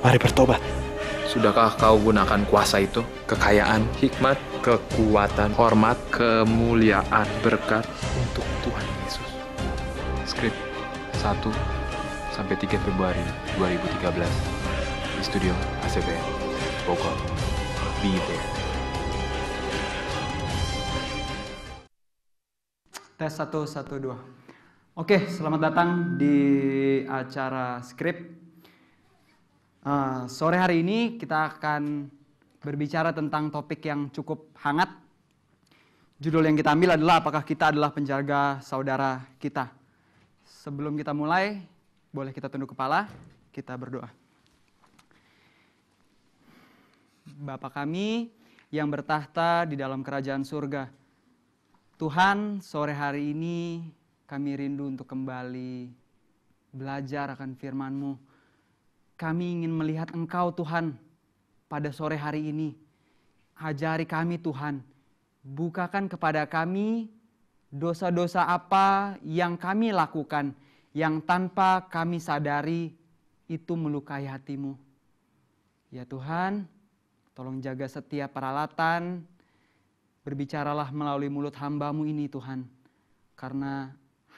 Mari bertobat. Sudahkah kau gunakan kuasa itu? Kekayaan, hikmat, kekuatan, hormat, kemuliaan, berkat untuk Tuhan Yesus. Skrip 1-3 Februari 2013 di studio ACBN Bogor. Be there. Tes 1, 1, 2. Oke, selamat datang di acara Skrip. Sore hari ini kita akan berbicara tentang topik yang cukup hangat. Judul yang kita ambil adalah apakah kita adalah penjaga saudara kita. Sebelum kita mulai, boleh kita tunduk kepala, kita berdoa. Bapa kami yang bertahta di dalam kerajaan surga, Tuhan, sore hari ini kami rindu untuk kembali belajar akan firman-Mu. Kami ingin melihat Engkau Tuhan pada sore hari ini. Ajari kami Tuhan, bukakan kepada kami dosa-dosa apa yang kami lakukan, yang tanpa kami sadari itu melukai hati-Mu. Ya Tuhan, tolong jaga setiap peralatan, berbicaralah melalui mulut hamba-Mu ini Tuhan. Karena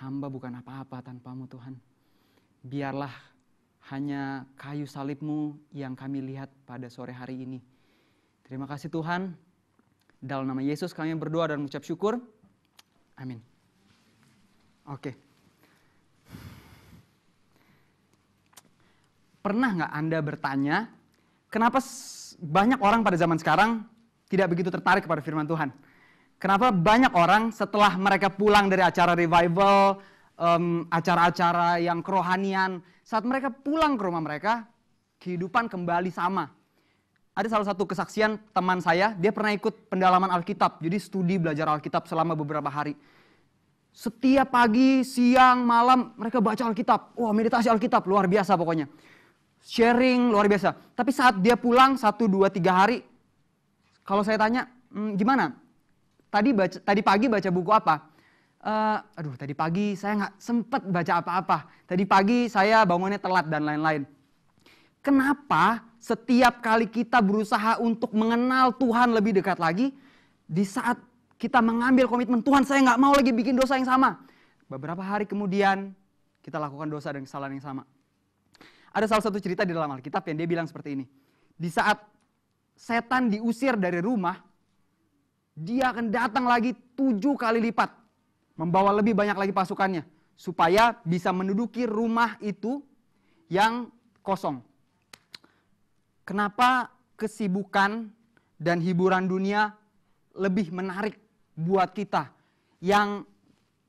hamba bukan apa-apa tanpa-Mu Tuhan. Biarlah hanya kayu salib-Mu yang kami lihat pada sore hari ini. Terima kasih Tuhan. Dalam nama Yesus kami berdoa dan mengucap syukur. Amin. Oke. Pernah nggak Anda bertanya, kenapa banyak orang pada zaman sekarang tidak begitu tertarik kepada firman Tuhan? Kenapa banyak orang setelah mereka pulang dari acara revival, acara-acara yang kerohanian, saat mereka pulang ke rumah mereka, kehidupan kembali sama. Ada salah satu kesaksian teman saya, dia pernah ikut pendalaman Alkitab, jadi studi belajar Alkitab selama beberapa hari. Setiap pagi, siang, malam mereka baca Alkitab. Wah, meditasi Alkitab luar biasa pokoknya. Sharing luar biasa. Tapi saat dia pulang 1, 2, 3 hari, kalau saya tanya, gimana? Tadi pagi baca buku apa? Tadi pagi saya nggak sempat baca apa-apa. Tadi pagi saya bangunnya telat dan lain-lain. Kenapa setiap kali kita berusaha untuk mengenal Tuhan lebih dekat lagi, di saat kita mengambil komitmen, Tuhan saya nggak mau lagi bikin dosa yang sama. Beberapa hari kemudian kita lakukan dosa dan kesalahan yang sama. Ada salah satu cerita di dalam Alkitab yang dia bilang seperti ini. Di saat setan diusir dari rumah, dia akan datang lagi 7 kali lipat. Membawa lebih banyak lagi pasukannya. Supaya bisa menduduki rumah itu yang kosong. Kenapa kesibukan dan hiburan dunia lebih menarik buat kita? Yang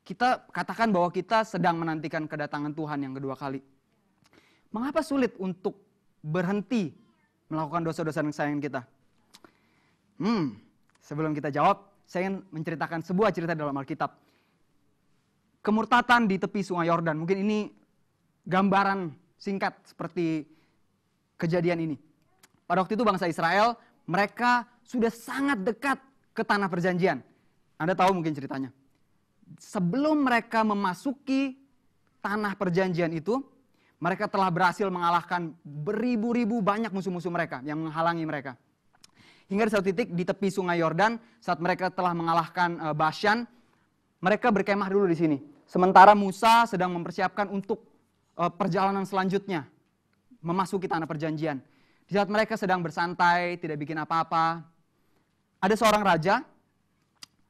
kita katakan bahwa kita sedang menantikan kedatangan Tuhan yang kedua kali. Mengapa sulit untuk berhenti melakukan dosa-dosa kesayangan kita? Sebelum kita jawab, saya ingin menceritakan sebuah cerita dalam Alkitab. Kemurtatan di tepi sungai Yordan. Mungkin ini gambaran singkat seperti kejadian ini. Pada waktu itu bangsa Israel, mereka sudah sangat dekat ke tanah perjanjian. Anda tahu mungkin ceritanya. Sebelum mereka memasuki tanah perjanjian itu, mereka telah berhasil mengalahkan beribu-ribu banyak musuh-musuh mereka yang menghalangi mereka. Hingga di satu titik di tepi sungai Yordan, saat mereka telah mengalahkan Bashan, mereka berkemah dulu di sini. Sementara Musa sedang mempersiapkan untuk perjalanan selanjutnya, memasuki tanah perjanjian. Di saat mereka sedang bersantai, tidak bikin apa-apa, ada seorang raja,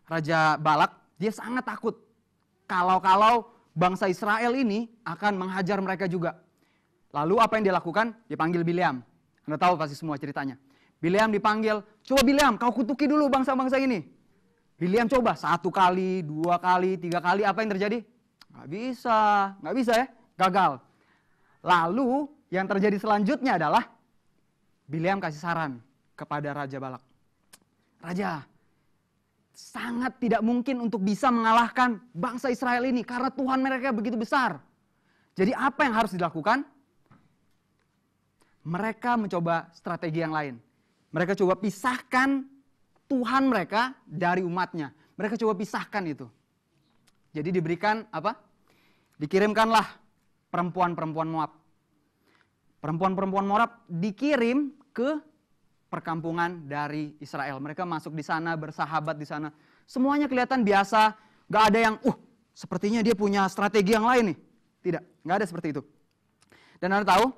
Raja Balak, dia sangat takut kalau bangsa Israel ini akan menghajar mereka juga. Lalu apa yang dia lakukan? Dia panggil Bileam. Anda tahu pasti semua ceritanya. Bileam dipanggil, coba Bileam kau kutuki dulu bangsa-bangsa ini. Bileam coba 1 kali, 2 kali, 3 kali, apa yang terjadi? Nggak bisa ya, gagal. Lalu yang terjadi selanjutnya adalah Bileam kasih saran kepada Raja Balak. Raja, sangat tidak mungkin untuk bisa mengalahkan bangsa Israel ini karena Tuhan mereka begitu besar. Jadi apa yang harus dilakukan? Mereka mencoba strategi yang lain. Mereka coba pisahkan Tuhan mereka dari umatnya. Mereka coba pisahkan itu. Jadi diberikan apa? Dikirimkanlah perempuan-perempuan Moab. Perempuan-perempuan Moab dikirim ke perkampungan dari Israel. Mereka masuk di sana, bersahabat di sana. Semuanya kelihatan biasa, gak ada yang, sepertinya dia punya strategi yang lain nih. Tidak, gak ada seperti itu. Dan Anda tahu,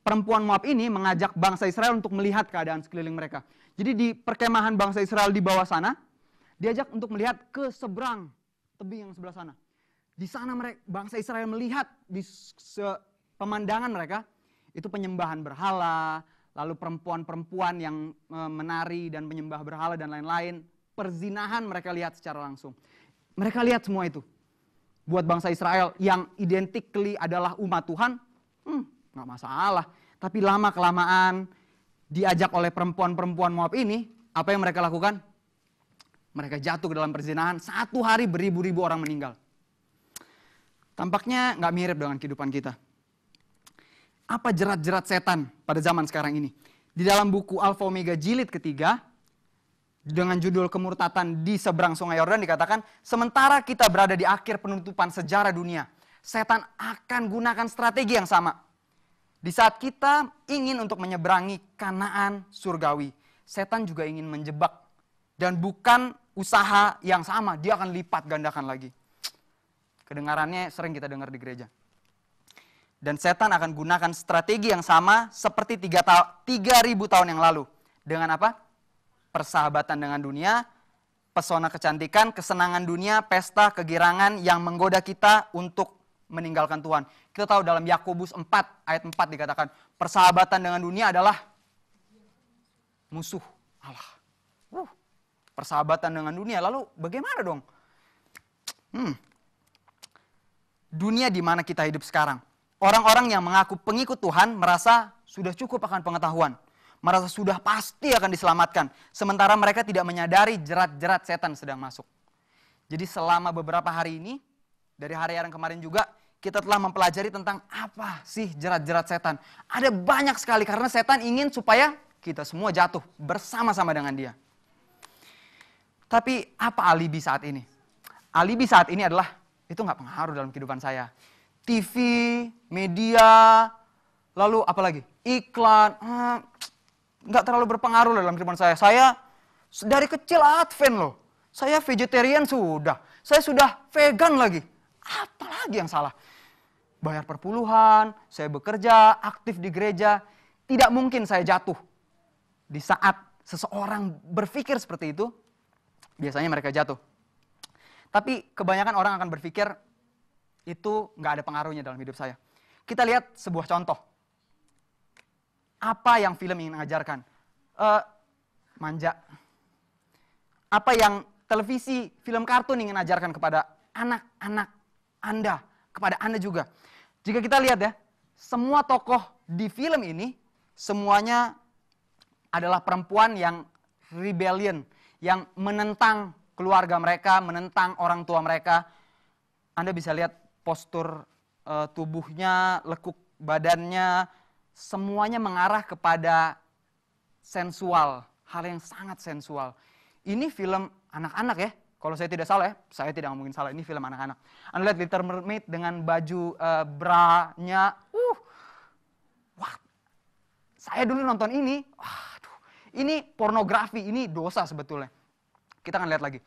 perempuan Moab ini mengajak bangsa Israel untuk melihat keadaan sekeliling mereka. Jadi di perkemahan bangsa Israel di bawah sana, diajak untuk melihat ke seberang tebing yang sebelah sana. Di sana bangsa Israel melihat di pemandangan mereka, itu penyembahan berhala, lalu perempuan-perempuan yang menari dan menyembah berhala dan lain-lain. Perzinahan mereka lihat secara langsung. Mereka lihat semua itu. Buat bangsa Israel yang identically adalah umat Tuhan, nggak masalah. Tapi lama-kelamaan diajak oleh perempuan-perempuan Moab ini, apa yang mereka lakukan? Mereka jatuh ke dalam perzinahan, 1 hari beribu-ribu orang meninggal. Tampaknya nggak mirip dengan kehidupan kita. Apa jerat-jerat setan pada zaman sekarang ini? Di dalam buku Alfa Omega jilid ketiga, dengan judul Kemurtatan di Seberang Sungai Yordan dikatakan, sementara kita berada di akhir penutupan sejarah dunia, setan akan gunakan strategi yang sama. Di saat kita ingin untuk menyeberangi Kanaan surgawi, setan juga ingin menjebak. Dan bukan usaha yang sama, dia akan lipat gandakan lagi. Kedengarannya sering kita dengar di gereja. Dan setan akan gunakan strategi yang sama seperti 3.000 tahun yang lalu. Dengan apa? Persahabatan dengan dunia, pesona kecantikan, kesenangan dunia, pesta, kegirangan yang menggoda kita untuk meninggalkan Tuhan. Kita tahu dalam Yakobus 4 ayat 4 dikatakan, persahabatan dengan dunia adalah musuh Allah. Persahabatan dengan dunia, lalu bagaimana dong? Dunia di mana kita hidup sekarang. Orang-orang yang mengaku pengikut Tuhan merasa sudah cukup akan pengetahuan. Merasa sudah pasti akan diselamatkan. Sementara mereka tidak menyadari jerat-jerat setan sedang masuk. Jadi selama beberapa hari ini, dari hari yang kemarin juga, kita telah mempelajari tentang apa sih jerat-jerat setan. Ada banyak sekali karena setan ingin supaya kita semua jatuh bersama-sama dengan dia. Tapi apa alibi saat ini? Alibi saat ini adalah, itu nggak pengaruh dalam kehidupan saya. TV, media, lalu apa lagi? Iklan, nggak terlalu berpengaruh dalam kehidupan saya. Saya dari kecil Advent loh. Saya vegetarian sudah. Saya sudah vegan lagi. Apalagi yang salah? Bayar perpuluhan, saya bekerja, aktif di gereja. Tidak mungkin saya jatuh. Di saat seseorang berpikir seperti itu, biasanya mereka jatuh. Tapi kebanyakan orang akan berpikir, itu nggak ada pengaruhnya dalam hidup saya. Kita lihat sebuah contoh. Apa yang film ingin mengajarkan? Manja. Apa yang televisi, film kartun ingin ajarkan kepada anak-anak Anda, kepada Anda juga. Jika kita lihat ya, semua tokoh di film ini, semuanya adalah perempuan yang rebellion, yang menentang keluarga mereka, menentang orang tua mereka. Anda bisa lihat postur tubuhnya, lekuk badannya, semuanya mengarah kepada sensual, hal yang sangat sensual. Ini film anak-anak ya, kalau saya tidak salah ya, saya tidak ngomongin salah, ini film anak-anak. Anda lihat Little Mermaid dengan baju bra-nya, wah, saya dulu nonton ini, ini pornografi, ini dosa sebetulnya. Kita akan lihat lagi.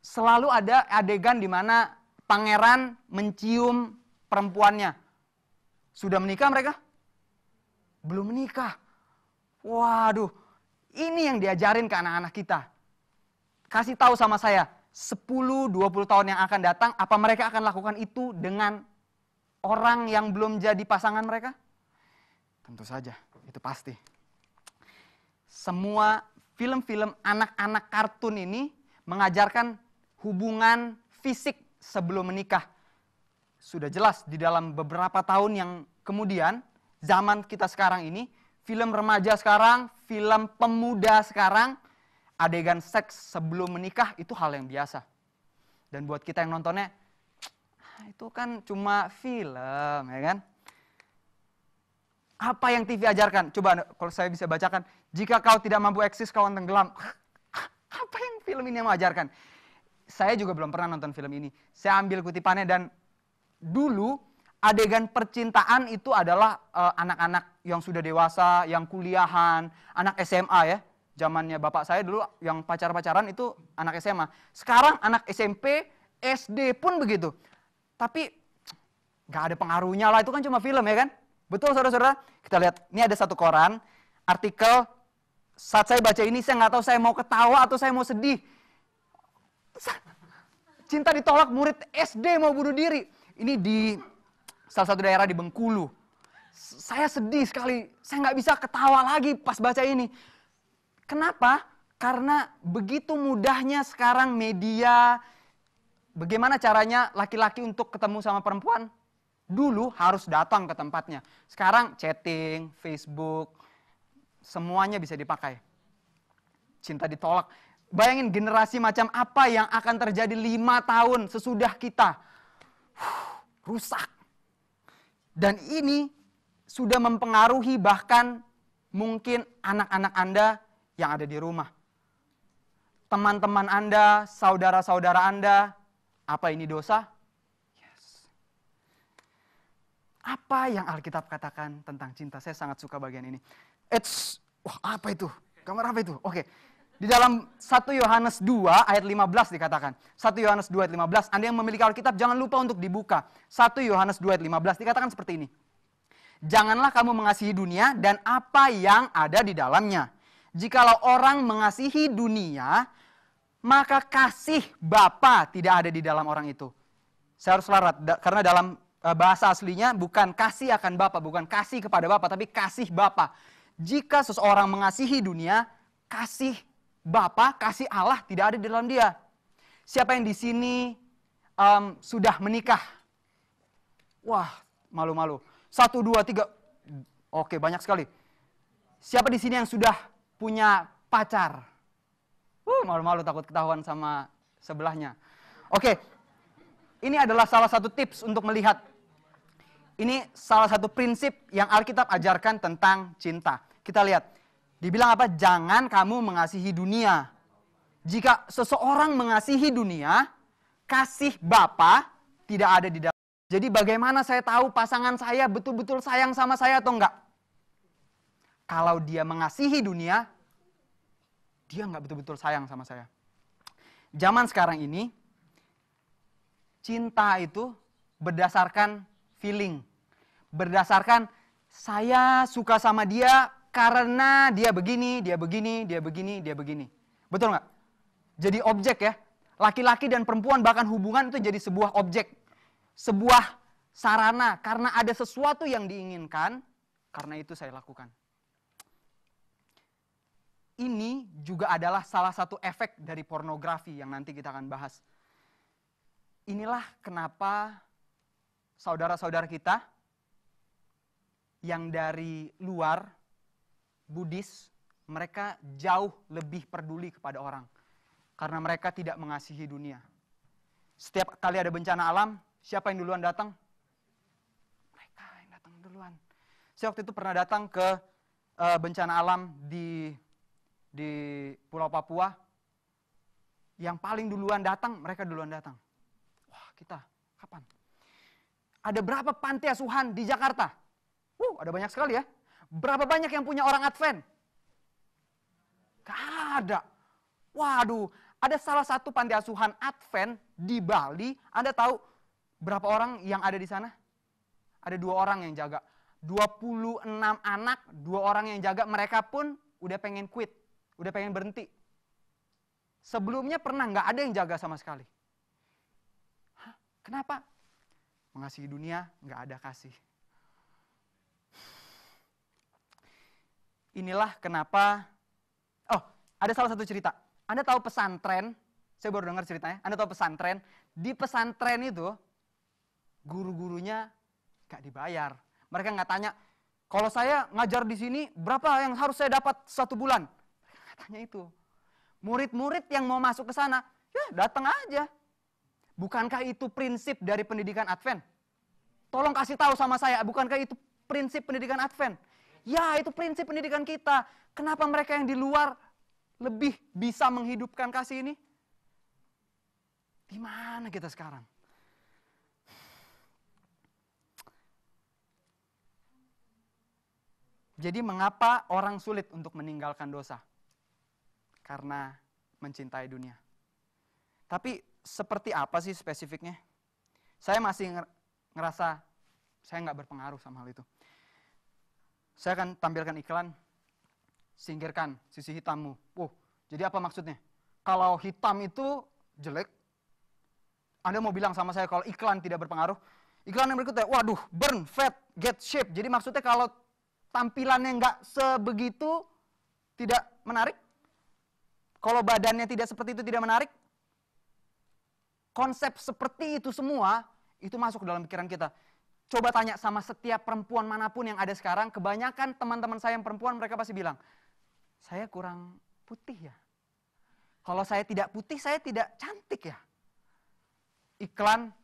Selalu ada adegan di mana pangeran mencium perempuannya. Sudah menikah mereka? Belum menikah. Waduh, ini yang diajarin ke anak-anak kita. Kasih tahu sama saya, 10-20 tahun yang akan datang, apa mereka akan lakukan itu dengan orang yang belum jadi pasangan mereka? Tentu saja, itu pasti. Semua film-film anak-anak kartun ini mengajarkan hubungan fisik sebelum menikah. Sudah jelas di dalam beberapa tahun yang kemudian, zaman kita sekarang ini, film remaja sekarang, film pemuda sekarang, adegan seks sebelum menikah itu hal yang biasa. Dan buat kita yang nontonnya, itu kan cuma film, ya kan? Apa yang TV ajarkan? Coba kalau saya bisa bacakan. Jika kau tidak mampu eksis, kau akan tenggelam. Apa yang film ini mengajarkan? Saya juga belum pernah nonton film ini. Saya ambil kutipannya dan dulu adegan percintaan itu adalah anak-anak yang sudah dewasa, yang kuliahan, anak SMA ya. Zamannya bapak saya dulu yang pacar-pacaran itu anak SMA. Sekarang anak SMP, SD pun begitu. Tapi nggak ada pengaruhnya lah, itu kan cuma film ya kan. Betul saudara-saudara? Kita lihat, ini ada satu koran, artikel, saat saya baca ini saya nggak tahu saya mau ketawa atau saya mau sedih. Cinta ditolak, murid SD mau bunuh diri. Ini di salah satu daerah di Bengkulu. Saya sedih sekali, saya nggak bisa ketawa lagi pas baca ini. Kenapa? Karena begitu mudahnya sekarang media, bagaimana caranya laki-laki untuk ketemu sama perempuan? Dulu harus datang ke tempatnya. Sekarang chatting, Facebook, semuanya bisa dipakai. Cinta ditolak. Bayangin generasi macam apa yang akan terjadi 5 tahun sesudah kita. Rusak. Dan ini sudah mempengaruhi bahkan mungkin anak-anak Anda yang ada di rumah. Teman-teman Anda, saudara-saudara Anda, apa ini dosa? Yes. Apa yang Alkitab katakan tentang cinta? Saya sangat suka bagian ini. Wah, apa itu? Gambar apa itu? Oke. Di dalam 1 Yohanes 2 ayat 15 dikatakan. 1 Yohanes 2 ayat 15, Anda yang memiliki Alkitab jangan lupa untuk dibuka. 1 Yohanes 2 ayat 15 dikatakan seperti ini. Janganlah kamu mengasihi dunia dan apa yang ada di dalamnya. Jikalau orang mengasihi dunia, maka kasih Bapa tidak ada di dalam orang itu. Saya harus larat, karena dalam bahasa aslinya bukan kasih akan Bapa, bukan kasih kepada Bapa, tapi kasih Bapa. Jika seseorang mengasihi dunia, kasih Bapa, kasih Allah tidak ada di dalam dia. Siapa yang di sini sudah menikah? Wah, malu-malu. 1, 2, 3. Oke, banyak sekali. Siapa di sini yang sudah punya pacar? Malu-malu takut ketahuan sama sebelahnya. Oke, ini adalah salah satu tips untuk melihat. Ini salah satu prinsip yang Alkitab ajarkan tentang cinta. Kita lihat, dibilang apa? Jangan kamu mengasihi dunia. Jika seseorang mengasihi dunia, kasih Bapa tidak ada di dalam. Jadi bagaimana saya tahu pasangan saya betul-betul sayang sama saya atau enggak? Kalau dia mengasihi dunia, dia enggak betul-betul sayang sama saya. Zaman sekarang ini, cinta itu berdasarkan feeling. Berdasarkan saya suka sama dia karena dia begini, dia begini, dia begini, dia begini. Betul nggak? Jadi objek ya. Laki-laki dan perempuan bahkan hubungan itu jadi sebuah objek. Sebuah sarana. Karena ada sesuatu yang diinginkan, karena itu saya lakukan. Ini juga adalah salah satu efek dari pornografi yang nanti kita akan bahas. Inilah kenapa saudara-saudara kita yang dari luar Buddhis, mereka jauh lebih peduli kepada orang. Karena mereka tidak mengasihi dunia. Setiap kali ada bencana alam, siapa yang duluan datang? Mereka yang datang duluan. Saya waktu itu pernah datang ke bencana alam di Pulau Papua. Yang paling duluan datang, mereka duluan datang. Wah, kita kapan? Ada berapa panti asuhan di Jakarta? Ada banyak sekali ya. Berapa banyak yang punya orang Advent? Gak ada. Waduh, ada salah satu panti asuhan Advent di Bali. Anda tahu berapa orang yang ada di sana? Ada 2 orang yang jaga. 26 anak, 2 orang yang jaga. Mereka pun udah pengen quit, udah pengen berhenti. Sebelumnya pernah nggak ada yang jaga sama sekali. Kenapa? Mengasihi dunia, nggak ada kasih. Inilah kenapa, ada salah satu cerita. Anda tahu pesantren, saya baru dengar ceritanya, Anda tahu pesantren, di pesantren itu, guru-gurunya gak dibayar. Mereka nggak tanya, kalau saya ngajar di sini, berapa yang harus saya dapat 1 bulan? Mereka nggak tanya itu. Murid-murid yang mau masuk ke sana, ya datang aja. Bukankah itu prinsip dari pendidikan Advent? Tolong kasih tahu sama saya, bukankah itu prinsip pendidikan Advent? Ya, itu prinsip pendidikan kita. Kenapa mereka yang di luar lebih bisa menghidupkan kasih ini? Di mana kita sekarang? Jadi mengapa orang sulit untuk meninggalkan dosa? Karena mencintai dunia. Tapi seperti apa sih spesifiknya? Saya masih ngerasa saya nggak berpengaruh sama hal itu. Saya akan tampilkan iklan, singkirkan sisi hitammu. Jadi apa maksudnya? Kalau hitam itu jelek, Anda mau bilang sama saya kalau iklan tidak berpengaruh? Iklan yang berikutnya, waduh, burn, fat, get shape. Jadi maksudnya kalau tampilannya nggak sebegitu, tidak menarik. Kalau badannya tidak seperti itu, tidak menarik. Konsep seperti itu semua, itu masuk ke dalam pikiran kita. Coba tanya sama setiap perempuan manapun yang ada sekarang, kebanyakan teman-teman saya yang perempuan, mereka pasti bilang, saya kurang putih ya. Kalau saya tidak putih, saya tidak cantik ya. Iklan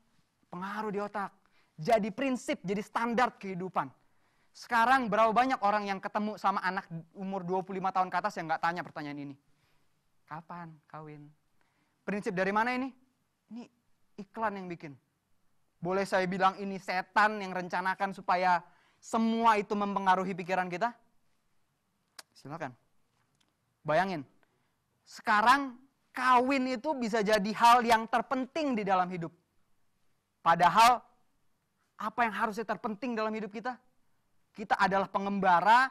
pengaruh di otak. Jadi prinsip, jadi standar kehidupan. Sekarang berapa banyak orang yang ketemu sama anak umur 25 tahun ke atas yang nggak tanya pertanyaan ini. Kapan kawin? Prinsip dari mana ini? Ini iklan yang bikin. Boleh saya bilang ini setan yang rencanakan supaya semua itu mempengaruhi pikiran kita? Silakan. Bayangin, sekarang kawin itu bisa jadi hal yang terpenting di dalam hidup. Padahal, apa yang harusnya terpenting dalam hidup kita? Kita adalah pengembara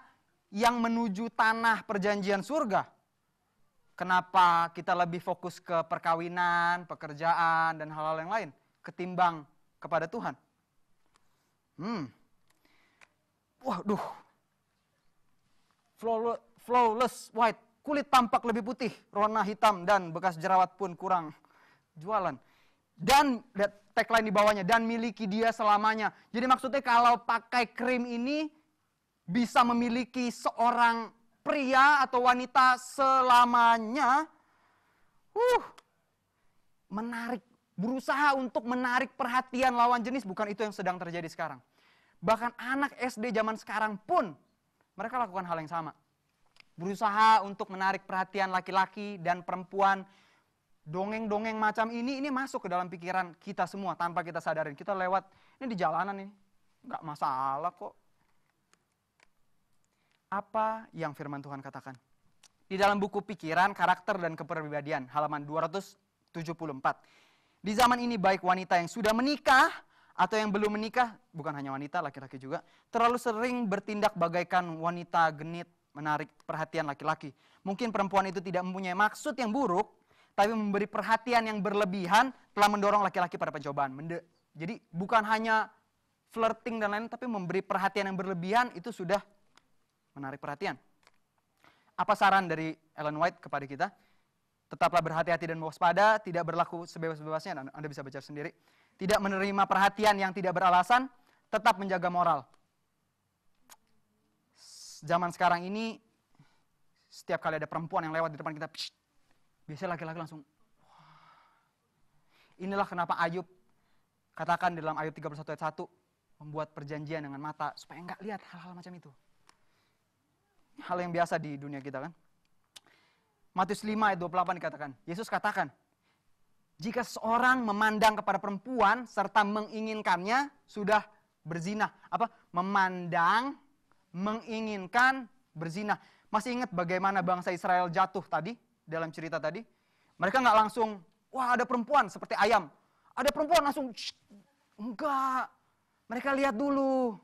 yang menuju tanah perjanjian surga. Kenapa kita lebih fokus ke perkawinan, pekerjaan, dan hal-hal yang lain ketimbang kepada Tuhan? Waduh. Flawless white. Kulit tampak lebih putih, warna hitam, dan bekas jerawat pun kurang jualan. Dan tagline di bawahnya, dan miliki dia selamanya. Jadi maksudnya kalau pakai krim ini bisa memiliki seorang pria atau wanita selamanya. Menarik, berusaha untuk menarik perhatian lawan jenis, bukan itu yang sedang terjadi sekarang. Bahkan anak SD zaman sekarang pun mereka lakukan hal yang sama. Berusaha untuk menarik perhatian laki-laki dan perempuan. Dongeng-dongeng macam ini masuk ke dalam pikiran kita semua tanpa kita sadarin. Kita lewat, ini di jalanan ini, nggak masalah kok. Apa yang firman Tuhan katakan? Di dalam buku Pikiran, Karakter, dan Kepribadian, halaman 274. Di zaman ini baik wanita yang sudah menikah atau yang belum menikah, bukan hanya wanita, laki-laki juga, terlalu sering bertindak bagaikan wanita genit, menarik perhatian laki-laki. Mungkin perempuan itu tidak mempunyai maksud yang buruk, tapi memberi perhatian yang berlebihan telah mendorong laki-laki pada pencobaan. Jadi bukan hanya flirting dan lain, tapi memberi perhatian yang berlebihan itu sudah menarik perhatian. Apa saran dari Ellen White kepada kita? Tetaplah berhati-hati dan waspada, tidak berlaku sebebas-bebasnya, Anda bisa baca sendiri. Tidak menerima perhatian yang tidak beralasan, tetap menjaga moral. Zaman sekarang ini, setiap kali ada perempuan yang lewat di depan kita, biasanya laki-laki langsung, wah. Inilah kenapa Ayub katakan dalam Ayub 31 ayat 1, membuat perjanjian dengan mata supaya enggak lihat hal-hal macam itu. Hal yang biasa di dunia kita kan. Matius 5 ayat 28 dikatakan, Yesus katakan, jika seorang memandang kepada perempuan serta menginginkannya, sudah berzina. Memandang, menginginkan, berzina. Masih ingat bagaimana bangsa Israel jatuh tadi, dalam cerita tadi? Mereka nggak langsung, wah ada perempuan seperti ayam. Ada perempuan langsung, enggak. Mereka lihat dulu.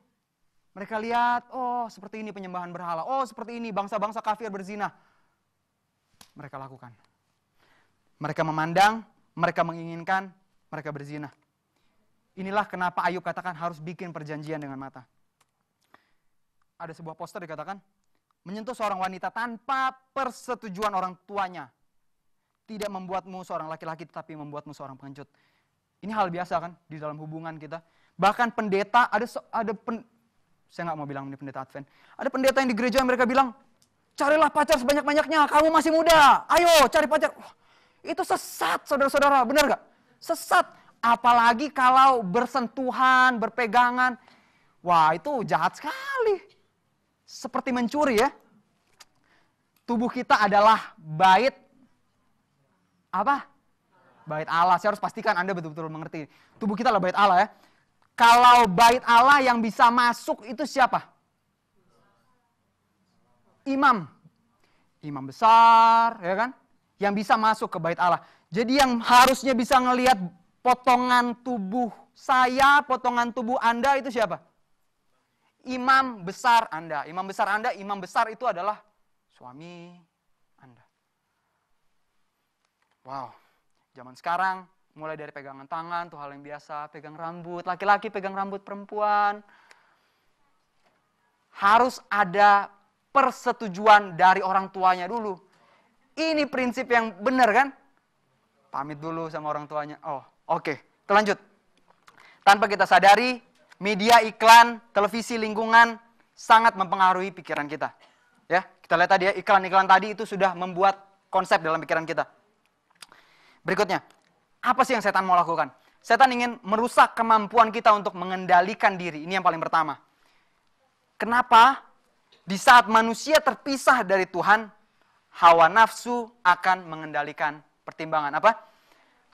Mereka lihat, oh seperti ini penyembahan berhala. Oh seperti ini bangsa-bangsa kafir berzina. Mereka lakukan. Mereka memandang, mereka menginginkan, mereka berzina. Inilah kenapa Ayub katakan harus bikin perjanjian dengan mata. Ada sebuah poster dikatakan, menyentuh seorang wanita tanpa persetujuan orang tuanya tidak membuatmu seorang laki-laki, tetapi membuatmu seorang pengecut. Ini hal biasa kan di dalam hubungan kita. Bahkan pendeta, saya nggak mau bilang ini pendeta Advent. Ada pendeta yang di gereja yang mereka bilang, carilah pacar sebanyak-banyaknya, kamu masih muda, ayo cari pacar. Itu sesat, saudara-saudara, benar nggak? Sesat. Apalagi kalau bersentuhan, berpegangan. Wah, itu jahat sekali. Seperti mencuri ya. Tubuh kita adalah bait bait Allah. Saya harus pastikan Anda betul-betul mengerti. Tubuh kita adalah bait Allah ya. Kalau bait Allah yang bisa masuk itu siapa? imam. Imam besar, ya kan? Yang bisa masuk ke bait Allah. Jadi yang harusnya bisa ngelihat potongan tubuh saya, potongan tubuh Anda itu siapa? Imam besar Anda. Imam besar Anda, imam besar itu adalah suami Anda. Wow, zaman sekarang mulai dari pegangan tangan, tuh hal yang biasa, pegang rambut, laki-laki pegang rambut perempuan. Harus ada persetujuan dari orang tuanya dulu. Ini prinsip yang benar kan? Pamit dulu sama orang tuanya. Oh, oke. Lanjut. Tanpa kita sadari, media iklan, televisi lingkungan sangat mempengaruhi pikiran kita. Ya, kita lihat tadi ya, iklan-iklan tadi itu sudah membuat konsep dalam pikiran kita. Berikutnya, apa sih yang setan mau lakukan? Setan ingin merusak kemampuan kita untuk mengendalikan diri. Ini yang paling pertama. Kenapa? Di saat manusia terpisah dari Tuhan, hawa nafsu akan mengendalikan pertimbangan. Apa?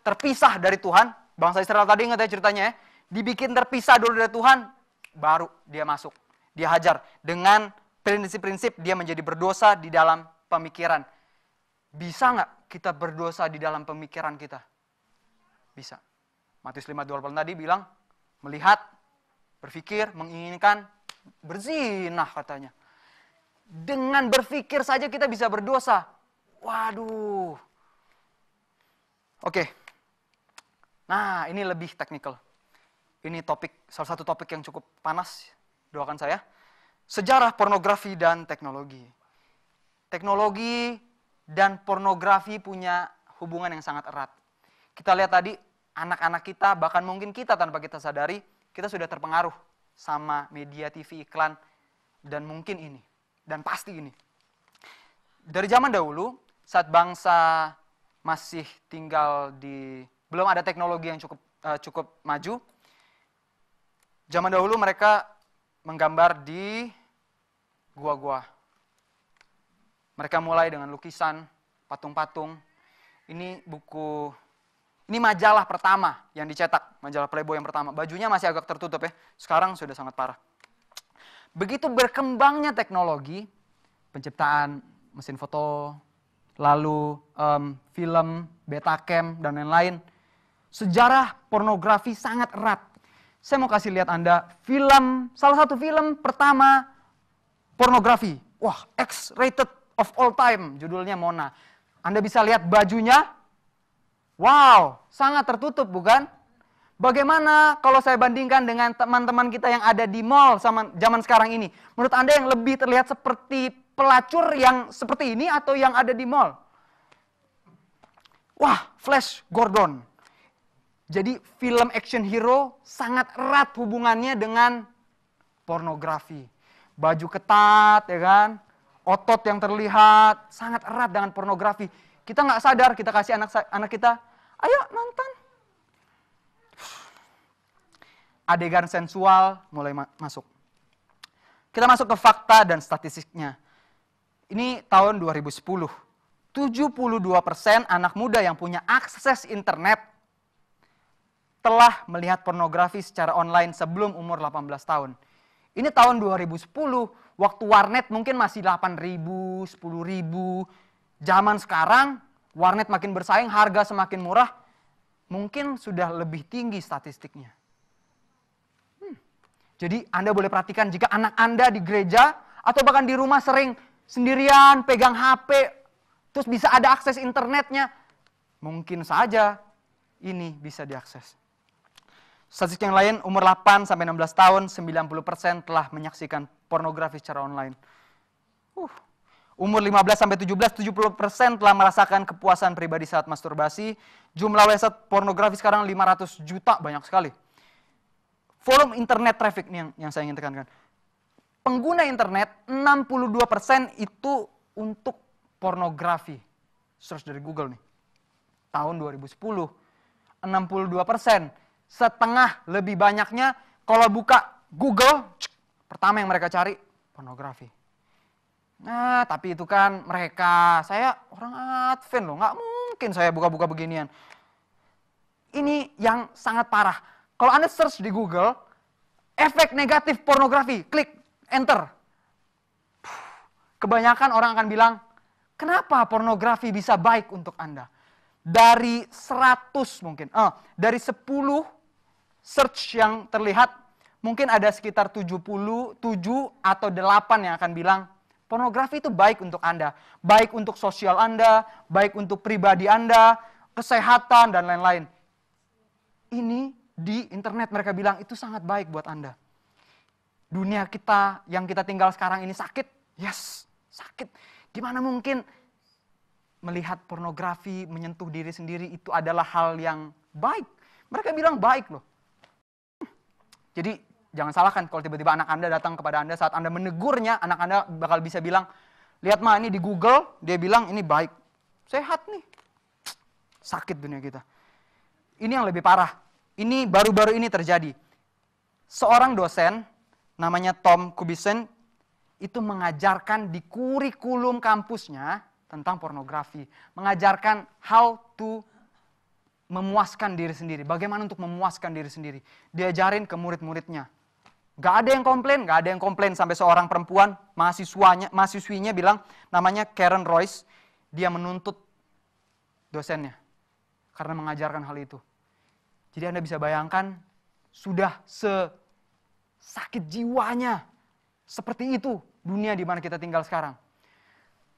Terpisah dari Tuhan. Bangsa Israel tadi ingat ya ceritanya ya. Dibikin terpisah dulu dari Tuhan, baru dia masuk. Dia hajar. Dengan prinsip-prinsip dia menjadi berdosa di dalam pemikiran. Bisa nggak kita berdosa di dalam pemikiran kita? Bisa. Matius 5:28 tadi bilang, melihat, berpikir, menginginkan, berzinah katanya. Dengan berpikir saja kita bisa berdosa. Waduh. Oke. Nah, ini lebih teknikal. Ini salah satu topik yang cukup panas. Doakan saya. Sejarah pornografi dan teknologi. Teknologi dan pornografi punya hubungan yang sangat erat. Kita lihat tadi, anak-anak kita, bahkan mungkin kita tanpa kita sadari, kita sudah terpengaruh sama media TV, iklan, dan mungkin ini. Dan pasti ini. Dari zaman dahulu, saat bangsa masih tinggal belum ada teknologi yang cukup maju, zaman dahulu mereka menggambar di gua-gua. Mereka mulai dengan lukisan, patung-patung. Ini majalah pertama yang dicetak, majalah Playboy yang pertama. Bajunya masih agak tertutup ya, sekarang sudah sangat parah. Begitu berkembangnya teknologi, penciptaan mesin foto, lalu film, Betacam, dan lain-lain, sejarah pornografi sangat erat. Saya mau kasih lihat Anda salah satu film pertama pornografi. Wah, X-rated of all time, judulnya Mona. Anda bisa lihat bajunya, wow, sangat tertutup bukan? Bagaimana kalau saya bandingkan dengan teman-teman kita yang ada di mall sama zaman sekarang ini? Menurut Anda yang lebih terlihat seperti pelacur yang seperti ini atau yang ada di mall? Wah, Flash Gordon. Jadi film action hero sangat erat hubungannya dengan pornografi. Baju ketat, ya kan? Otot yang terlihat sangat erat dengan pornografi. Kita nggak sadar, kita kasih anak kita, ayo nonton. Adegan sensual mulai masuk. Kita masuk ke fakta dan statistiknya. Ini tahun 2010. 72% anak muda yang punya akses internet telah melihat pornografi secara online sebelum umur 18 tahun. Ini tahun 2010, waktu warnet mungkin masih 8.000, 10.000. Zaman sekarang, warnet makin bersaing, harga semakin murah, mungkin sudah lebih tinggi statistiknya. Jadi Anda boleh perhatikan jika anak Anda di gereja atau bahkan di rumah sering sendirian, pegang HP, terus bisa ada akses internetnya, mungkin saja ini bisa diakses. Statistik yang lain, umur 8-16 tahun, 90% telah menyaksikan pornografi secara online. Umur 15-17, 70% telah merasakan kepuasan pribadi saat masturbasi. Jumlah website pornografi sekarang 500 juta, banyak sekali. Volume internet traffic nih yang saya ingin tekankan. Pengguna internet 62% itu untuk pornografi. Search dari Google nih. Tahun 2010, 62%. Setengah lebih banyaknya kalau buka Google, pertama yang mereka cari pornografi. Nah, tapi itu kan saya orang Advent loh, nggak mungkin saya buka-buka beginian. Ini yang sangat parah. Kalau Anda search di Google, efek negatif pornografi, klik enter. kebanyakan orang akan bilang, kenapa pornografi bisa baik untuk Anda? Dari 100 mungkin, dari 10 search yang terlihat, mungkin ada sekitar 77 atau 8 yang akan bilang, pornografi itu baik untuk Anda. Baik untuk sosial Anda, baik untuk pribadi Anda, kesehatan, dan lain-lain. Ini di internet mereka bilang, itu sangat baik buat Anda. Dunia kita yang kita tinggal sekarang ini sakit? Yes, sakit. Gimana mungkin melihat pornografi, menyentuh diri sendiri itu adalah hal yang baik? Mereka bilang baik loh. Jadi jangan salahkan kalau tiba-tiba anak Anda datang kepada Anda saat Anda menegurnya, anak Anda bakal bisa bilang, lihat ma ini di Google, dia bilang ini baik. Sehat nih. Sakit dunia kita. Ini yang lebih parah. Ini baru-baru ini terjadi. Seorang dosen, namanya Tom Kubisen, itu mengajarkan di kurikulum kampusnya tentang pornografi. Mengajarkan how to memuaskan diri sendiri. Bagaimana untuk memuaskan diri sendiri. Diajarin ke murid-muridnya. Gak ada yang komplain sampai seorang perempuan, mahasiswinya bilang, namanya Karen Royce, dia menuntut dosennya. Karena mengajarkan hal itu. Jadi Anda bisa bayangkan, sudah sakit jiwanya. Seperti itu dunia di mana kita tinggal sekarang.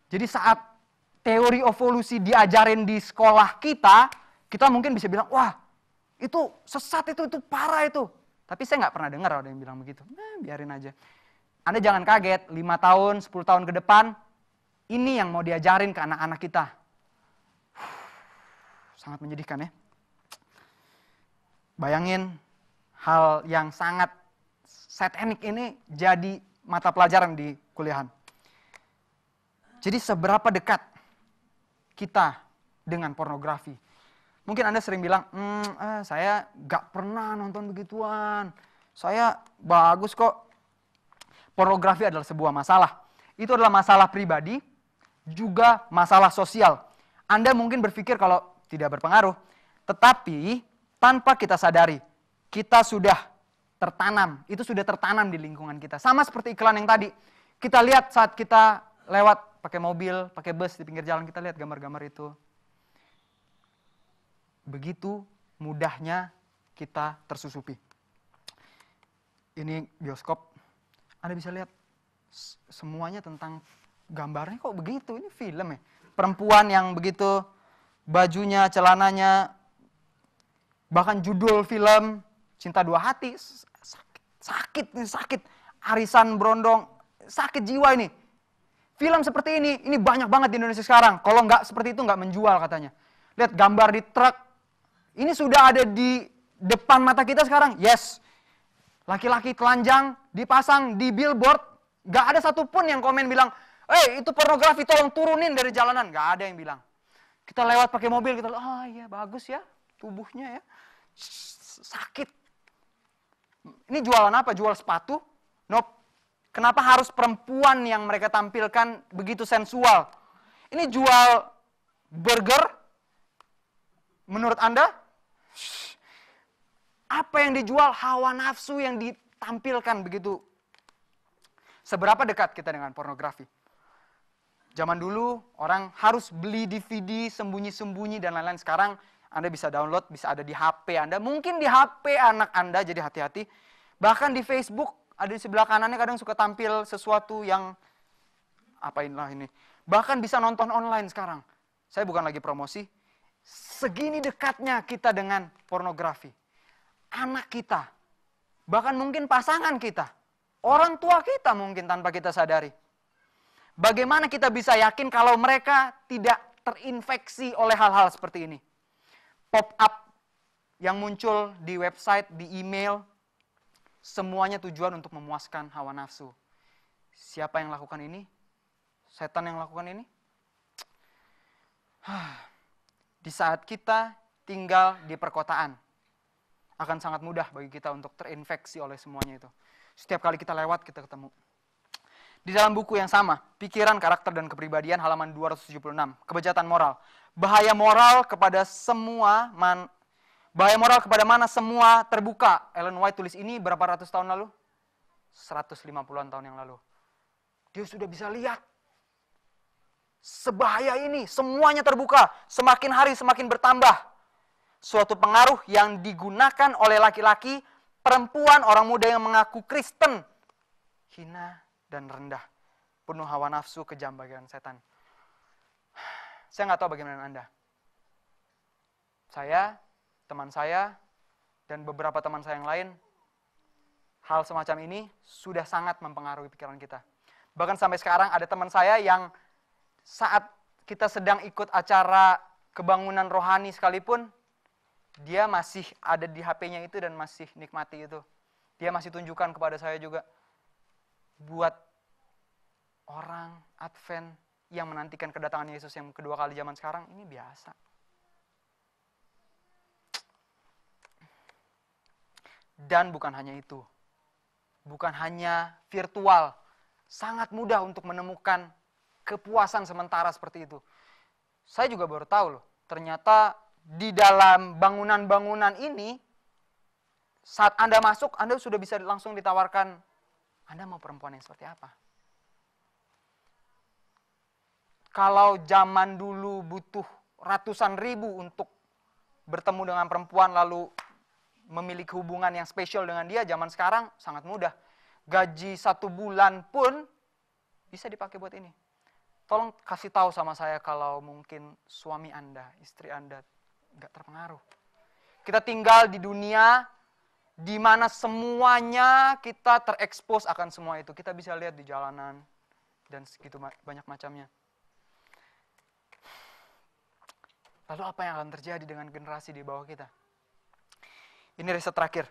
Jadi saat teori evolusi diajarin di sekolah kita mungkin bisa bilang, wah itu sesat, itu parah itu. Tapi saya nggak pernah dengar ada yang bilang begitu. Biarin aja. Anda jangan kaget, 5 tahun, 10 tahun ke depan, ini yang mau diajarin ke anak-anak kita. Sangat menyedihkan ya. Bayangin hal yang sangat satanik ini jadi mata pelajaran di kuliahan. Jadi seberapa dekat kita dengan pornografi? Mungkin Anda sering bilang, saya gak pernah nonton begituan. Saya bagus kok. Pornografi adalah sebuah masalah. Itu adalah masalah pribadi, juga masalah sosial. Anda mungkin berpikir kalau tidak berpengaruh. Tetapi tanpa kita sadari, kita sudah tertanam. Itu sudah tertanam di lingkungan kita. Sama seperti iklan yang tadi. Kita lihat saat kita lewat pakai mobil, pakai bus di pinggir jalan, kita lihat gambar-gambar itu. Begitu mudahnya kita tersusupi. Ini bioskop, Anda bisa lihat semuanya tentang gambarnya kok begitu. Ini film ya. Perempuan yang begitu, bajunya, celananya, bahkan judul film Cinta Dua Hati, sakit. Arisan Brondong, sakit jiwa ini. Film seperti ini banyak banget di Indonesia sekarang. Kalau nggak seperti itu nggak menjual katanya. Lihat gambar di truk, ini sudah ada di depan mata kita sekarang. Yes, laki-laki telanjang dipasang di billboard, nggak ada satupun yang komen bilang, itu pornografi, tolong turunin dari jalanan. Nggak ada yang bilang. Kita lewat pakai mobil, kita iya bagus ya tubuhnya ya. Sakit. Ini jualan apa? Jual sepatu? Nope. Kenapa harus perempuan yang mereka tampilkan begitu sensual? Ini jual burger? Menurut Anda? Apa yang dijual? Hawa nafsu yang ditampilkan begitu. Seberapa dekat kita dengan pornografi? Zaman dulu orang harus beli DVD sembunyi-sembunyi dan lain-lain. Sekarang Anda bisa download, bisa ada di HP Anda. Mungkin di HP anak Anda, jadi hati-hati. Bahkan di Facebook, ada di sebelah kanannya kadang suka tampil sesuatu yang, apainlah ini. Bahkan bisa nonton online sekarang. Saya bukan lagi promosi. Segini dekatnya kita dengan pornografi. Anak kita, bahkan mungkin pasangan kita, orang tua kita mungkin tanpa kita sadari. Bagaimana kita bisa yakin kalau mereka tidak terinfeksi oleh hal-hal seperti ini? Pop-up yang muncul di website, di email, semuanya tujuan untuk memuaskan hawa nafsu. Siapa yang lakukan ini? Setan yang lakukan ini? Di saat kita tinggal di perkotaan, akan sangat mudah bagi kita untuk terinfeksi oleh semuanya itu. Setiap kali kita lewat, kita ketemu. Di dalam buku yang sama, Pikiran, Karakter, dan Kepribadian, halaman 276, Kebejatan Moral. Bahaya moral kepada mana semua terbuka. Ellen White tulis ini berapa ratus tahun lalu? 150-an tahun yang lalu. Dia sudah bisa lihat Sebahaya ini, semuanya terbuka, semakin hari semakin bertambah. Suatu pengaruh yang digunakan oleh laki-laki, perempuan, orang muda yang mengaku Kristen, hina dan rendah, penuh hawa nafsu, kejam bagian setan. Saya nggak tahu bagaimana Anda. Saya, teman saya, dan beberapa teman saya yang lain, hal semacam ini sudah sangat mempengaruhi pikiran kita. Bahkan sampai sekarang ada teman saya yang saat kita sedang ikut acara kebangunan rohani sekalipun, dia masih ada di HP-nya itu dan masih nikmati itu. Dia masih tunjukkan kepada saya juga. Buat orang Advent yang menantikan kedatangan Yesus yang kedua kali zaman sekarang, ini biasa. Dan bukan hanya itu. Bukan hanya virtual. Sangat mudah untuk menemukan kepuasan sementara seperti itu. Saya juga baru tahu loh, ternyata di dalam bangunan-bangunan ini, saat Anda masuk, Anda sudah bisa langsung ditawarkan, Anda mau perempuan yang seperti apa? Kalau zaman dulu butuh ratusan ribu untuk bertemu dengan perempuan lalu memiliki hubungan yang spesial dengan dia, zaman sekarang sangat mudah. Gaji 1 bulan pun bisa dipakai buat ini. Tolong kasih tahu sama saya kalau mungkin suami Anda, istri Anda nggak terpengaruh. Kita tinggal di dunia di mana semuanya kita terekspos akan semua itu. Kita bisa lihat di jalanan dan segitu banyak macamnya. Lalu apa yang akan terjadi dengan generasi di bawah kita? Ini riset terakhir.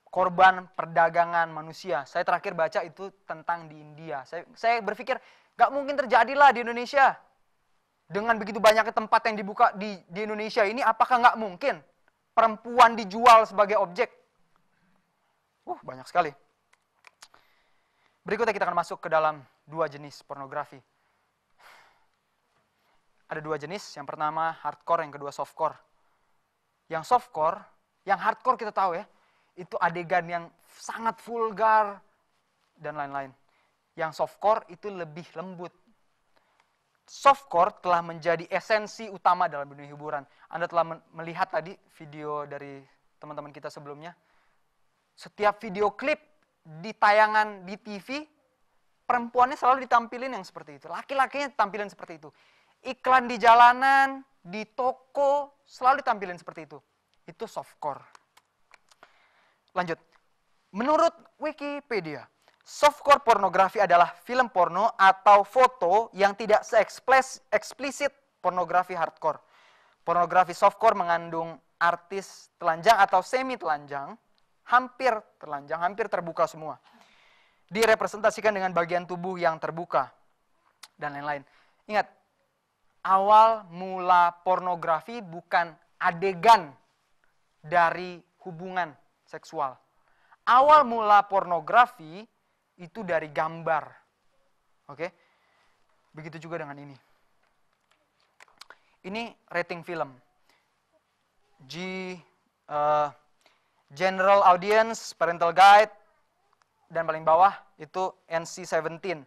Korban perdagangan manusia. Saya terakhir baca itu tentang di India. Saya berpikir, gak mungkin terjadilah di Indonesia. Dengan begitu banyaknya tempat yang dibuka di Indonesia ini, apakah gak mungkin perempuan dijual sebagai objek? Banyak sekali. Berikutnya kita akan masuk ke dalam 2 jenis pornografi. Ada 2 jenis, yang pertama hardcore, yang kedua softcore. Yang softcore, yang hardcore kita tahu ya, itu adegan yang sangat vulgar dan lain-lain. Yang softcore itu lebih lembut. Softcore telah menjadi esensi utama dalam dunia hiburan. Anda telah melihat tadi video dari teman-teman kita sebelumnya. Setiap video klip di tayangan di TV, perempuannya selalu ditampilin yang seperti itu. Laki-lakinya tampilin seperti itu. Iklan di jalanan, di toko, selalu ditampilin seperti itu. Itu softcore. Lanjut. Menurut Wikipedia, softcore pornografi adalah film porno atau foto yang tidak se-eksplisit pornografi hardcore. Pornografi softcore mengandung artis telanjang atau semi telanjang, hampir telanjang, hampir terbuka semua. Direpresentasikan dengan bagian tubuh yang terbuka dan lain-lain. Ingat, awal mula pornografi bukan adegan dari hubungan seksual. Awal mula pornografi itu dari gambar. Oke? Begitu juga dengan ini. Ini rating film. General Audience, Parental Guide, dan paling bawah itu NC-17.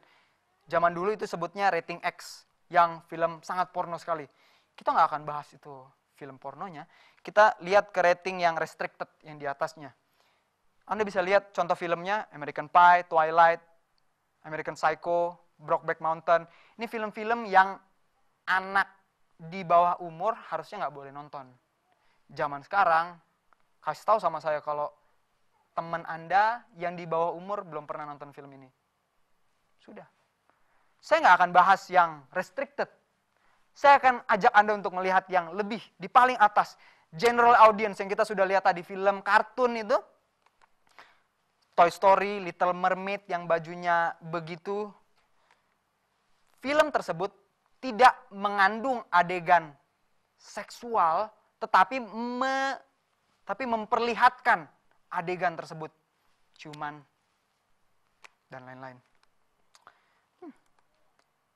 Zaman dulu itu sebutnya rating X, yang film sangat porno sekali. Kita nggak akan bahas itu film pornonya. Kita lihat ke rating yang restricted, yang di atasnya. Anda bisa lihat contoh filmnya, American Pie, Twilight, American Psycho, Brokeback Mountain. Ini film-film yang anak di bawah umur harusnya nggak boleh nonton. Zaman sekarang, kasih tahu sama saya kalau teman Anda yang di bawah umur belum pernah nonton film ini. Sudah. Saya nggak akan bahas yang restricted. Saya akan ajak Anda untuk melihat yang lebih, di paling atas. General audience yang kita sudah lihat tadi, film kartun itu. Toy Story, Little Mermaid yang bajunya begitu. Film tersebut tidak mengandung adegan seksual, tetapi memperlihatkan adegan tersebut. Ciuman dan lain-lain.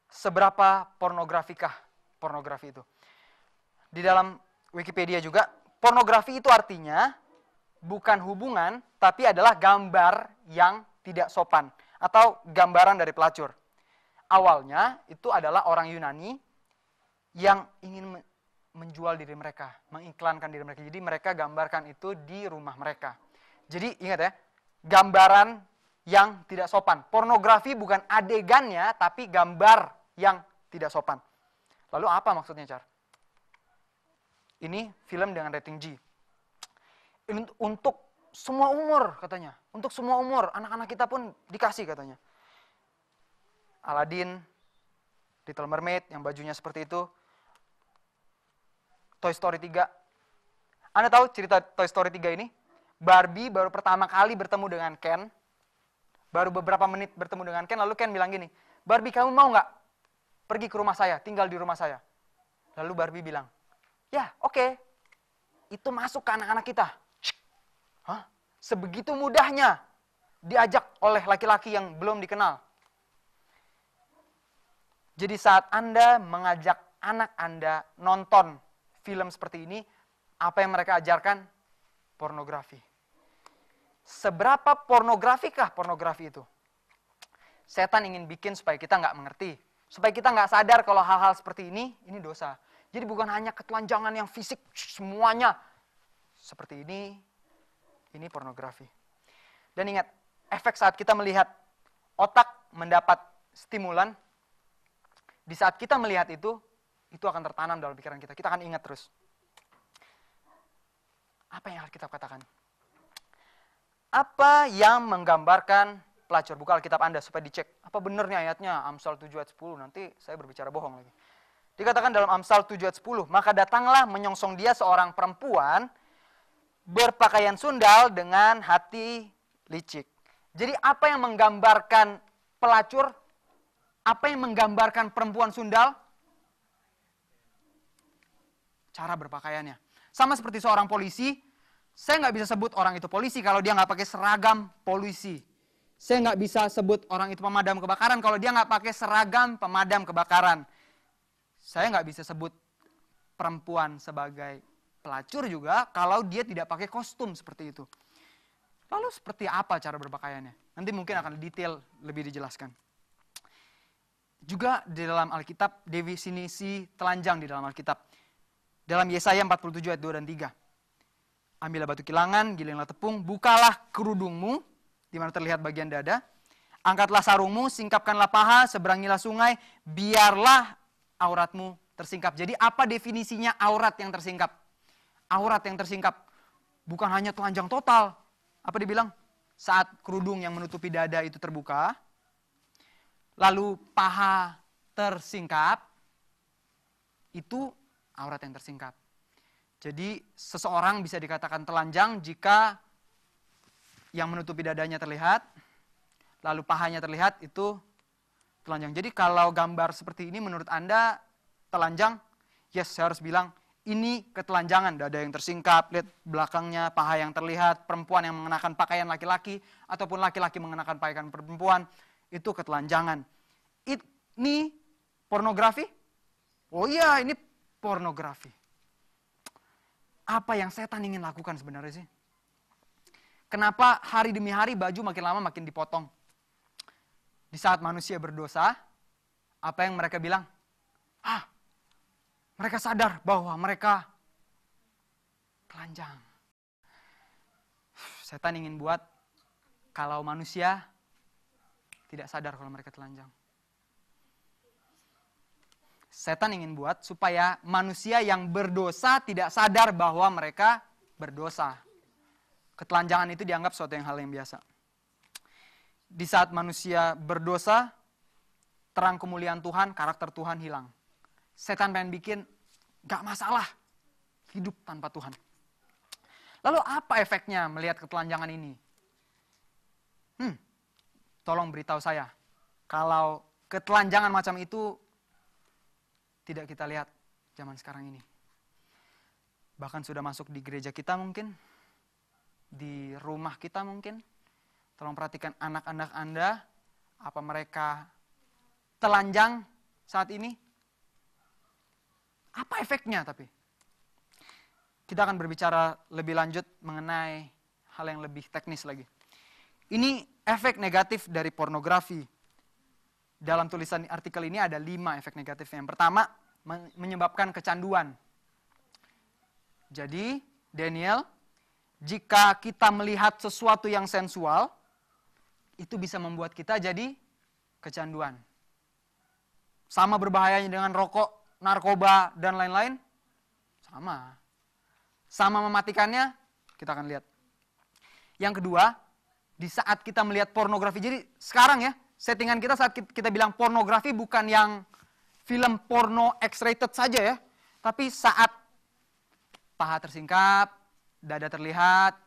Seberapa pornografikah pornografi itu? Di dalam Wikipedia juga, pornografi itu artinya bukan hubungan, tapi adalah gambar yang tidak sopan atau gambaran dari pelacur. Awalnya itu adalah orang Yunani yang ingin menjual diri mereka, mengiklankan diri mereka. Jadi mereka gambarkan itu di rumah mereka. Jadi ingat ya, gambaran yang tidak sopan. Pornografi bukan adegannya, tapi gambar yang tidak sopan. Lalu apa maksudnya, Char? Ini film dengan rating G. Untuk semua umur katanya. Untuk semua umur, anak-anak kita pun dikasih katanya. Aladdin, Little Mermaid yang bajunya seperti itu. Toy Story 3. Anda tahu cerita Toy Story 3 ini? Barbie baru pertama kali bertemu dengan Ken. Baru beberapa menit bertemu dengan Ken, lalu Ken bilang gini, Barbie kamu mau nggak pergi ke rumah saya, tinggal di rumah saya? Lalu Barbie bilang, ya oke. Itu masuk ke anak-anak kita. Hah? Sebegitu mudahnya diajak oleh laki-laki yang belum dikenal. Jadi saat Anda mengajak anak Anda nonton film seperti ini, apa yang mereka ajarkan? Pornografi. Seberapa pornografikah pornografi itu? Setan ingin bikin supaya kita nggak mengerti. Supaya kita nggak sadar kalau hal-hal seperti ini dosa. Jadi bukan hanya ketelanjangan yang fisik, semuanya seperti ini pornografi. Dan ingat, efek saat kita melihat otak mendapat stimulan, di saat kita melihat itu akan tertanam dalam pikiran kita. Kita akan ingat terus. Apa yang Alkitab katakan? Apa yang menggambarkan pelacur? Buka Alkitab Anda supaya dicek. Apa benarnya ayatnya? Amsal 7 ayat 10. Nanti saya berbicara bohong lagi. Dikatakan dalam Amsal 7 ayat 10. Maka datanglah menyongsong dia seorang perempuan berpakaian sundal dengan hati licik. Jadi apa yang menggambarkan pelacur? Apa yang menggambarkan perempuan sundal? Cara berpakaiannya. Sama seperti seorang polisi, saya nggak bisa sebut orang itu polisi kalau dia nggak pakai seragam polisi. Saya nggak bisa sebut orang itu pemadam kebakaran kalau dia nggak pakai seragam pemadam kebakaran. Saya nggak bisa sebut perempuan sebagai pelacur juga kalau dia tidak pakai kostum seperti itu. Lalu seperti apa cara berpakaiannya? Nanti mungkin akan detail lebih dijelaskan. Juga di dalam Alkitab, definisi telanjang di dalam Alkitab. Dalam Yesaya 47 ayat 2 dan 3. Ambillah batu kilangan, gilinglah tepung, bukalah kerudungmu, di mana terlihat bagian dada. Angkatlah sarungmu, singkapkanlah paha, seberangilah sungai, biarlah auratmu tersingkap. Jadi apa definisinya aurat yang tersingkap? Aurat yang tersingkap bukan hanya telanjang total. Apa dibilang? Saat kerudung yang menutupi dada itu terbuka, lalu paha tersingkap, itu aurat yang tersingkap. Jadi seseorang bisa dikatakan telanjang jika yang menutupi dadanya terlihat, lalu pahanya terlihat, itu telanjang. Jadi kalau gambar seperti ini menurut Anda telanjang, yes, saya harus bilang ini ketelanjangan. Dada yang tersingkap, lihat belakangnya, paha yang terlihat, perempuan yang mengenakan pakaian laki-laki, ataupun laki-laki mengenakan pakaian perempuan, itu ketelanjangan. Ini pornografi? Oh iya, ini pornografi. Apa yang setan ingin lakukan sebenarnya sih? Kenapa hari demi hari baju makin lama makin dipotong? Di saat manusia berdosa, apa yang mereka bilang? Mereka sadar bahwa mereka telanjang. Setan ingin buat kalau manusia tidak sadar kalau mereka telanjang. Setan ingin buat supaya manusia yang berdosa tidak sadar bahwa mereka berdosa. Ketelanjangan itu dianggap suatu hal yang biasa. Di saat manusia berdosa, terang kemuliaan Tuhan, karakter Tuhan hilang. Setan pengen bikin, gak masalah hidup tanpa Tuhan. Lalu apa efeknya melihat ketelanjangan ini? Tolong beritahu saya, kalau ketelanjangan macam itu tidak kita lihat zaman sekarang ini. Bahkan sudah masuk di gereja kita mungkin, di rumah kita mungkin. Tolong perhatikan anak-anak Anda, apa mereka telanjang saat ini? Apa efeknya tapi? Kita akan berbicara lebih lanjut mengenai hal yang lebih teknis lagi. Ini efek negatif dari pornografi. dalam tulisan artikel ini ada 5 efek negatifnya. Yang pertama, menyebabkan kecanduan. Jadi, Daniel, jika kita melihat sesuatu yang sensual, itu bisa membuat kita jadi kecanduan. Sama berbahayanya dengan rokok, narkoba, dan lain-lain? Sama. Sama mematikannya? Kita akan lihat. Yang kedua, di saat kita melihat pornografi, jadi sekarang ya, settingan kita saat kita bilang pornografi bukan yang film porno X-rated saja ya, tapi saat paha tersingkap, dada terlihat,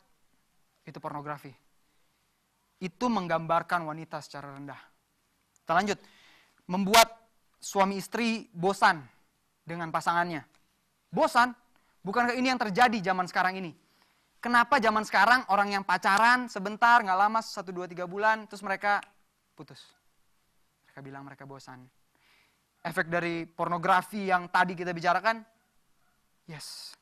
itu pornografi. Itu menggambarkan wanita secara rendah. Kita lanjut. Membuat suami istri bosan dengan pasangannya. Bosan? Bukankah ini yang terjadi zaman sekarang ini? Kenapa zaman sekarang orang yang pacaran sebentar, nggak lama, 1, 2, 3 bulan, terus mereka putus. Mereka bilang mereka bosan. Efek dari pornografi yang tadi kita bicarakan? Yes.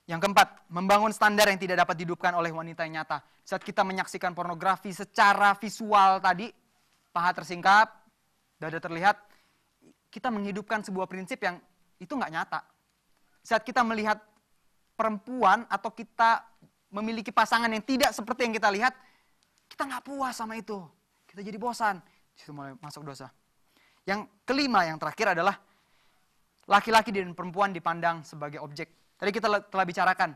Yang keempat, membangun standar yang tidak dapat dihidupkan oleh wanita yang nyata. Saat kita menyaksikan pornografi secara visual tadi, paha tersingkap, dada terlihat, kita menghidupkan sebuah prinsip yang itu nggak nyata. Saat kita melihat perempuan atau kita memiliki pasangan yang tidak seperti yang kita lihat, kita nggak puas sama itu. Kita jadi bosan. Itu mulai masuk dosa. Yang kelima, yang terakhir adalah laki-laki dan perempuan dipandang sebagai objek. Tadi kita telah bicarakan.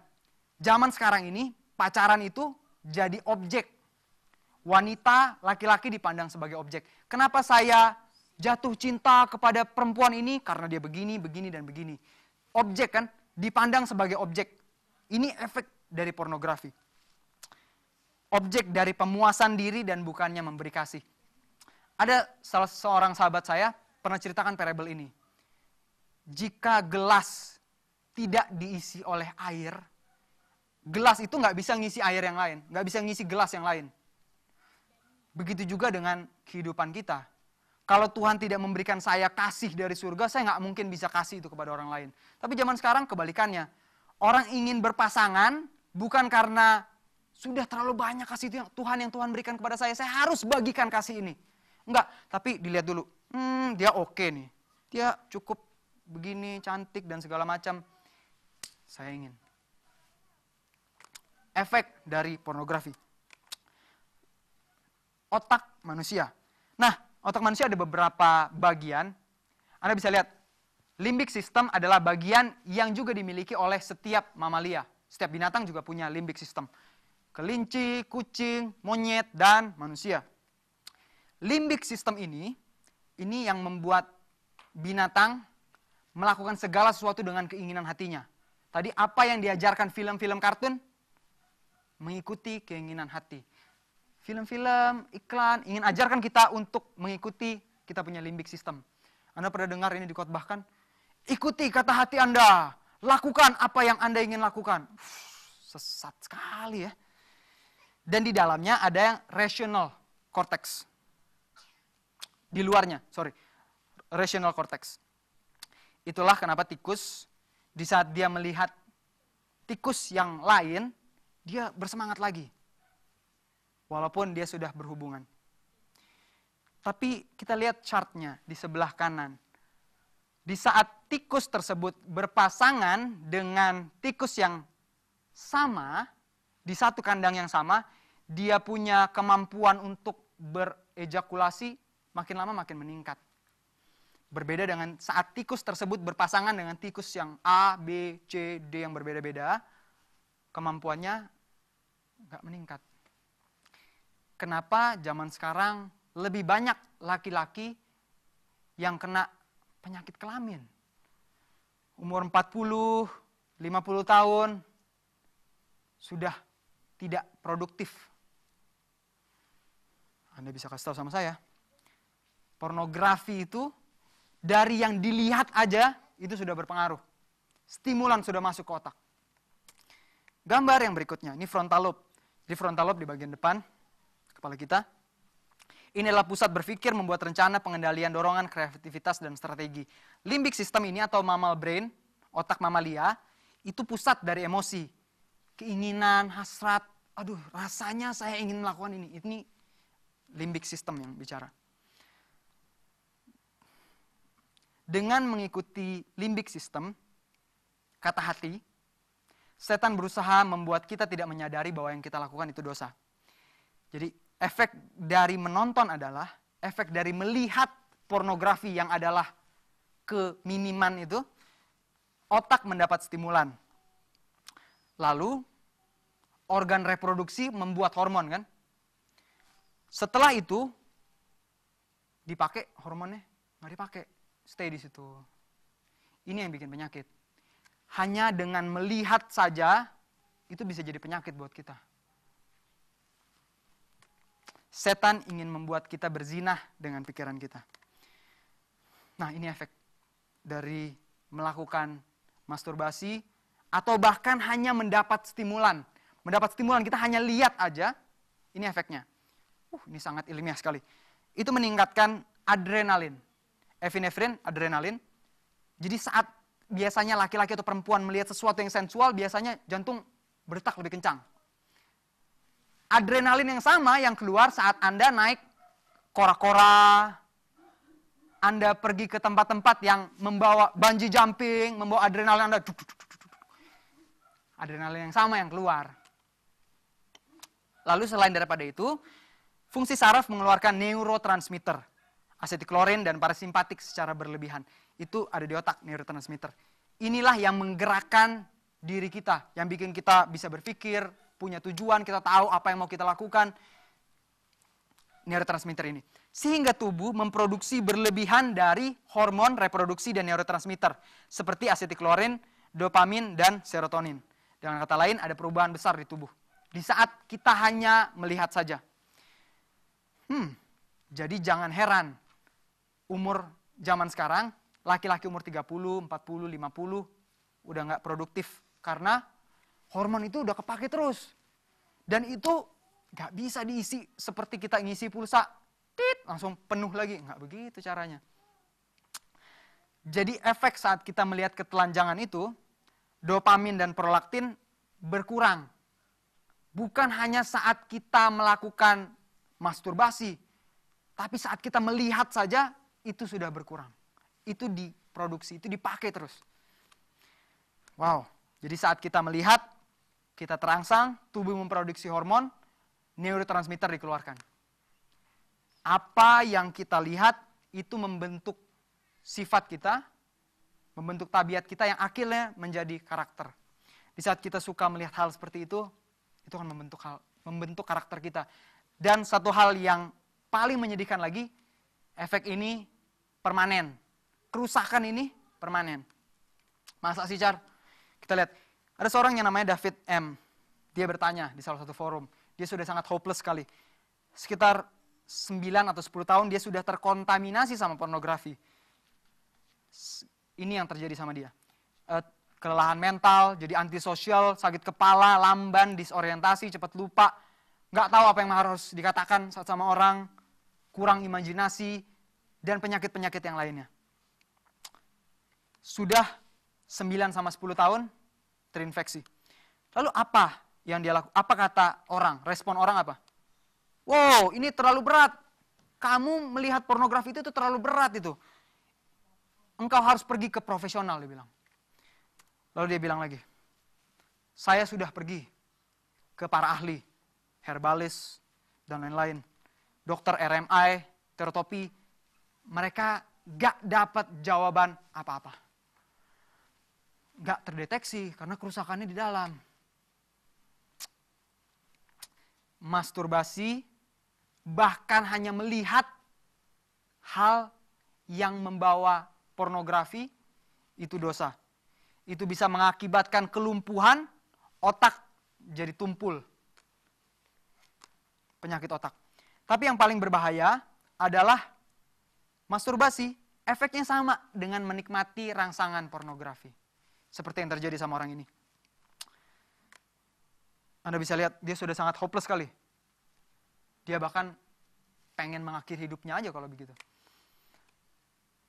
Zaman sekarang ini, pacaran itu jadi objek. Wanita, laki-laki dipandang sebagai objek. Kenapa saya jatuh cinta kepada perempuan ini? Karena dia begini, begini, dan begini. Objek kan, dipandang sebagai objek. Ini efek dari pornografi. Objek dari pemuasan diri dan bukannya memberi kasih. Ada salah seorang sahabat saya pernah ceritakan parable ini. Jika gelas tidak diisi oleh air, gelas itu nggak bisa ngisi air yang lain, nggak bisa ngisi gelas yang lain. Begitu juga dengan kehidupan kita. Kalau Tuhan tidak memberikan saya kasih dari surga, saya nggak mungkin bisa kasih itu kepada orang lain. Tapi zaman sekarang kebalikannya. Orang ingin berpasangan bukan karena sudah terlalu banyak kasih itu yang Tuhan berikan kepada saya harus bagikan kasih ini. Enggak, tapi dilihat dulu. Dia oke nih. Dia cukup begini, cantik dan segala macam. Saya ingin. Efek dari pornografi. Otak manusia. Nah, otak manusia ada beberapa bagian. Anda bisa lihat, limbic system adalah bagian yang juga dimiliki oleh setiap mamalia. Setiap binatang juga punya limbic system. Kelinci, kucing, monyet, dan manusia. Limbic system ini yang membuat binatang melakukan segala sesuatu dengan keinginan hatinya. Tadi apa yang diajarkan film-film kartun? Mengikuti keinginan hati. Film-film, iklan, ingin ajarkan kita untuk mengikuti kita punya limbic system. Anda pernah dengar ini dikotbahkan? Ikuti kata hati Anda. Lakukan apa yang Anda ingin lakukan. Sesat sekali ya. Dan di dalamnya ada yang rational cortex. Di luarnya, rational cortex. Itulah kenapa tikus, di saat dia melihat tikus yang lain, dia bersemangat lagi. Walaupun dia sudah berhubungan. Tapi kita lihat chartnya di sebelah kanan. Di saat tikus tersebut berpasangan dengan tikus yang sama, di satu kandang yang sama, dia punya kemampuan untuk berejakulasi makin lama makin meningkat. Berbeda dengan saat tikus tersebut berpasangan dengan tikus yang A, B, C, D yang berbeda-beda, kemampuannya nggak meningkat. Kenapa zaman sekarang lebih banyak laki-laki yang kena penyakit kelamin? Umur 40, 50 tahun, sudah tidak produktif. Anda bisa kasih tahu sama saya, pornografi itu dari yang dilihat aja itu sudah berpengaruh. Stimulan sudah masuk ke otak. Gambar yang berikutnya, ini frontal lobe. Di frontal lobe di bagian depan kepala kita. Ini adalah pusat berpikir, membuat rencana, pengendalian dorongan, kreativitas, dan strategi. Limbic system ini atau mammal brain, otak mamalia, itu pusat dari emosi. Keinginan, hasrat, aduh rasanya saya ingin melakukan ini. Ini limbic system yang bicara. Dengan mengikuti limbic system, kata hati, setan berusaha membuat kita tidak menyadari bahwa yang kita lakukan itu dosa. Jadi efek dari menonton adalah, efek dari melihat pornografi yang adalah keminiman itu, otak mendapat stimulan. Lalu organ reproduksi membuat hormon kan. Setelah itu dipakai hormonnya, nggak dipakai, stay di situ. Ini yang bikin penyakit. Hanya dengan melihat saja itu bisa jadi penyakit buat kita. Setan ingin membuat kita berzinah dengan pikiran kita. Nah, ini efek dari melakukan masturbasi atau bahkan hanya mendapat stimulan. Mendapat stimulan, kita hanya lihat aja, ini efeknya. Ini sangat ilmiah sekali. Itu meningkatkan adrenalin. Epinefrin, adrenalin. Jadi saat biasanya laki-laki atau perempuan melihat sesuatu yang sensual, biasanya jantung berdetak lebih kencang. Adrenalin yang sama yang keluar saat Anda naik kora-kora, Anda pergi ke tempat-tempat yang membawa bungee jumping, membawa adrenalin Anda. Adrenalin yang sama yang keluar. Lalu selain daripada itu, fungsi saraf mengeluarkan neurotransmitter, asetiklorin dan parasimpatik secara berlebihan. Itu ada di otak, neurotransmitter. Inilah yang menggerakkan diri kita, yang bikin kita bisa berpikir, punya tujuan, kita tahu apa yang mau kita lakukan. Neurotransmitter ini. Sehingga tubuh memproduksi berlebihan dari hormon reproduksi dan neurotransmitter. Seperti asetiklorin, dopamin, dan serotonin. Dengan kata lain, ada perubahan besar di tubuh. Di saat kita hanya melihat saja. Jadi jangan heran. Umur zaman sekarang, laki-laki umur 30, 40, 50, udah nggak produktif. Karena hormon itu udah kepake terus. Dan itu nggak bisa diisi seperti kita ngisi pulsa, langsung penuh lagi. Nggak begitu caranya. Jadi efek saat kita melihat ketelanjangan itu, dopamin dan prolaktin berkurang. Bukan hanya saat kita melakukan masturbasi, tapi saat kita melihat saja, itu sudah berkurang. Itu diproduksi, itu dipakai terus. Wow, jadi saat kita melihat, kita terangsang, tubuh memproduksi hormon, neurotransmitter dikeluarkan. Apa yang kita lihat, itu membentuk sifat kita, membentuk tabiat kita yang akhirnya menjadi karakter. Di saat kita suka melihat hal seperti itu akan membentuk karakter kita. Dan satu hal yang paling menyedihkan lagi, efek ini permanen. Kerusakan ini permanen. Masa sih, Char? Kita lihat, ada seorang yang namanya David M. Dia bertanya di salah satu forum. Dia sudah sangat hopeless sekali. Sekitar 9 atau 10 tahun dia sudah terkontaminasi sama pornografi. Ini yang terjadi sama dia. Kelelahan mental, jadi antisosial, sakit kepala, lamban, disorientasi, cepat lupa, nggak tahu apa yang harus dikatakan saat sama orang, kurang imajinasi, dan penyakit-penyakit yang lainnya. Sudah 9 sama 10 tahun terinfeksi. Lalu apa yang dia lakukan? Apa kata orang? Respon orang apa? Wow, ini terlalu berat. Kamu melihat pornografi itu terlalu berat itu. Engkau harus pergi ke profesional, dia bilang. Lalu dia bilang lagi, saya sudah pergi ke para ahli, herbalis, dan lain-lain. Dokter RMI, terapi, mereka gak dapat jawaban apa-apa. Gak terdeteksi karena kerusakannya di dalam. Masturbasi, bahkan hanya melihat hal yang membawa pornografi, itu dosa. Itu bisa mengakibatkan kelumpuhan, otak jadi tumpul. Penyakit otak. Tapi yang paling berbahaya adalah masturbasi. Efeknya sama dengan menikmati rangsangan pornografi. Seperti yang terjadi sama orang ini. Anda bisa lihat, dia sudah sangat hopeless sekali. Dia bahkan pengen mengakhiri hidupnya aja kalau begitu.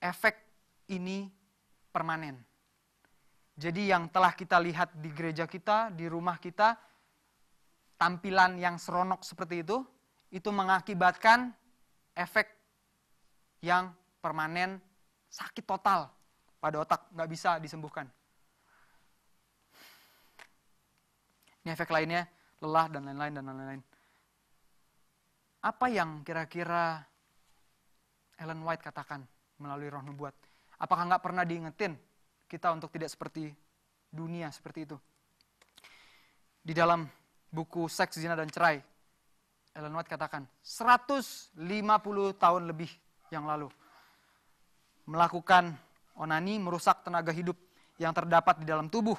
Efek ini permanen. Jadi yang telah kita lihat di gereja kita, di rumah kita, tampilan yang seronok seperti itu mengakibatkan efek yang permanen, sakit total pada otak, nggak bisa disembuhkan. Ini efek lainnya, lelah dan lain-lain. Apa yang kira-kira Ellen White katakan melalui roh nubuat? Apakah nggak pernah diingetin kita untuk tidak seperti dunia seperti itu? Di dalam buku Seks, Zina, dan Cerai, Ellen White katakan 150 tahun lebih yang lalu, melakukan onani merusak tenaga hidup yang terdapat di dalam tubuh.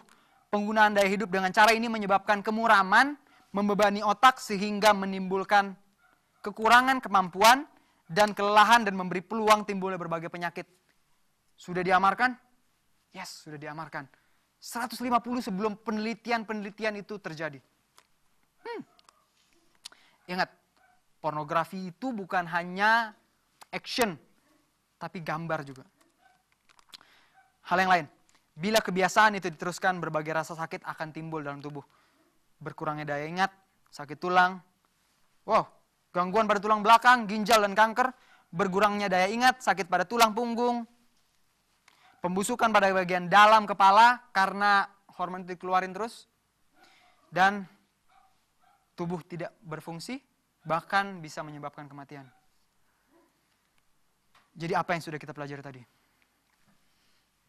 Penggunaan daya hidup dengan cara ini menyebabkan kemuraman, membebani otak sehingga menimbulkan kekurangan kemampuan dan kelelahan dan memberi peluang timbulnya berbagai penyakit. Sudah diamarkan? Yes, sudah diamarkan. 150 sebelum penelitian itu terjadi. Ingat, pornografi itu bukan hanya action, tapi gambar juga. Hal yang lain, bila kebiasaan itu diteruskan, berbagai rasa sakit akan timbul dalam tubuh. Berkurangnya daya ingat, sakit tulang, gangguan pada tulang belakang, ginjal, dan kanker. Berkurangnya daya ingat, sakit pada tulang punggung, pembusukan pada bagian dalam kepala karena hormon itu dikeluarin terus, dan tubuh tidak berfungsi, bahkan bisa menyebabkan kematian. Jadi apa yang sudah kita pelajari tadi?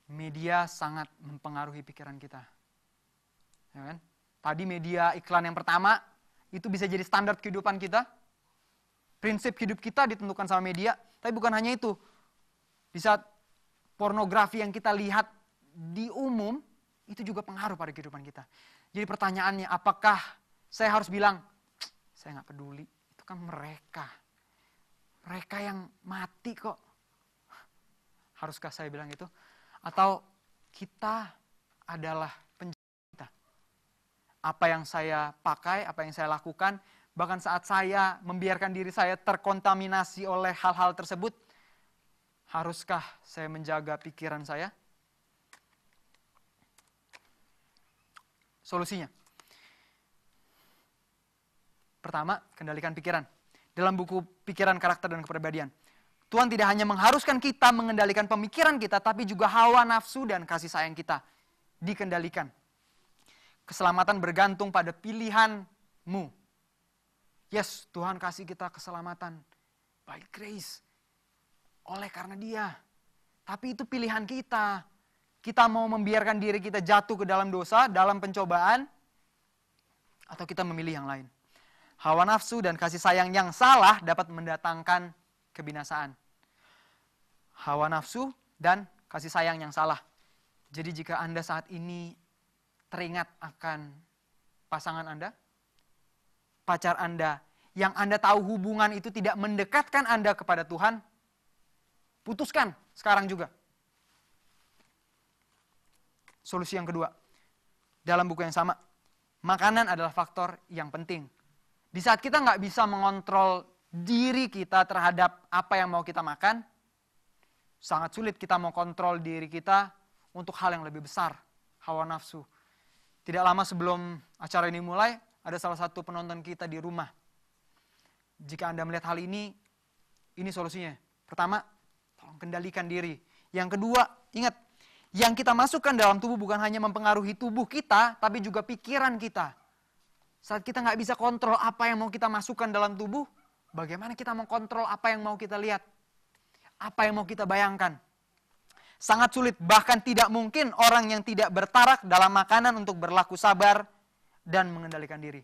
Media sangat mempengaruhi pikiran kita. Ya kan? Tadi media iklan yang pertama, itu bisa jadi standar kehidupan kita. Prinsip hidup kita ditentukan sama media, tapi bukan hanya itu. Di saat pornografi yang kita lihat di umum, itu juga pengaruh pada kehidupan kita. Jadi pertanyaannya, apakah saya harus bilang, saya nggak peduli, itu kan mereka. Mereka yang mati kok. Haruskah saya bilang itu? Atau kita adalah penjaga? Apa yang saya pakai, apa yang saya lakukan, bahkan saat saya membiarkan diri saya terkontaminasi oleh hal-hal tersebut, haruskah saya menjaga pikiran saya? Solusinya, pertama, kendalikan pikiran. Dalam buku Pikiran, Karakter, dan Kepribadian, Tuhan tidak hanya mengharuskan kita mengendalikan pemikiran kita, tapi juga hawa nafsu dan kasih sayang kita dikendalikan. Keselamatan bergantung pada pilihanmu. Yes, Tuhan kasih kita keselamatan by grace, oleh karena Dia. Tapi itu pilihan kita. Kita mau membiarkan diri kita jatuh ke dalam dosa, dalam pencobaan, atau kita memilih yang lain. Hawa nafsu dan kasih sayang yang salah dapat mendatangkan kebinasaan. Hawa nafsu dan kasih sayang yang salah. Jadi jika Anda saat ini teringat akan pasangan Anda, pacar Anda, yang Anda tahu hubungan itu tidak mendekatkan Anda kepada Tuhan, putuskan sekarang juga. Solusi yang kedua, dalam buku yang sama, makanan adalah faktor yang penting. Di saat kita nggak bisa mengontrol diri kita terhadap apa yang mau kita makan, sangat sulit kita mau kontrol diri kita untuk hal yang lebih besar, hawa nafsu. Tidak lama sebelum acara ini mulai, ada salah satu penonton kita di rumah. Jika Anda melihat hal ini solusinya. Pertama, tolong kendalikan diri. Yang kedua, ingat, yang kita masukkan dalam tubuh bukan hanya mempengaruhi tubuh kita, tapi juga pikiran kita. Saat kita nggak bisa kontrol apa yang mau kita masukkan dalam tubuh, bagaimana kita mau kontrol apa yang mau kita lihat? Apa yang mau kita bayangkan? Sangat sulit, bahkan tidak mungkin orang yang tidak bertarak dalam makanan untuk berlaku sabar dan mengendalikan diri.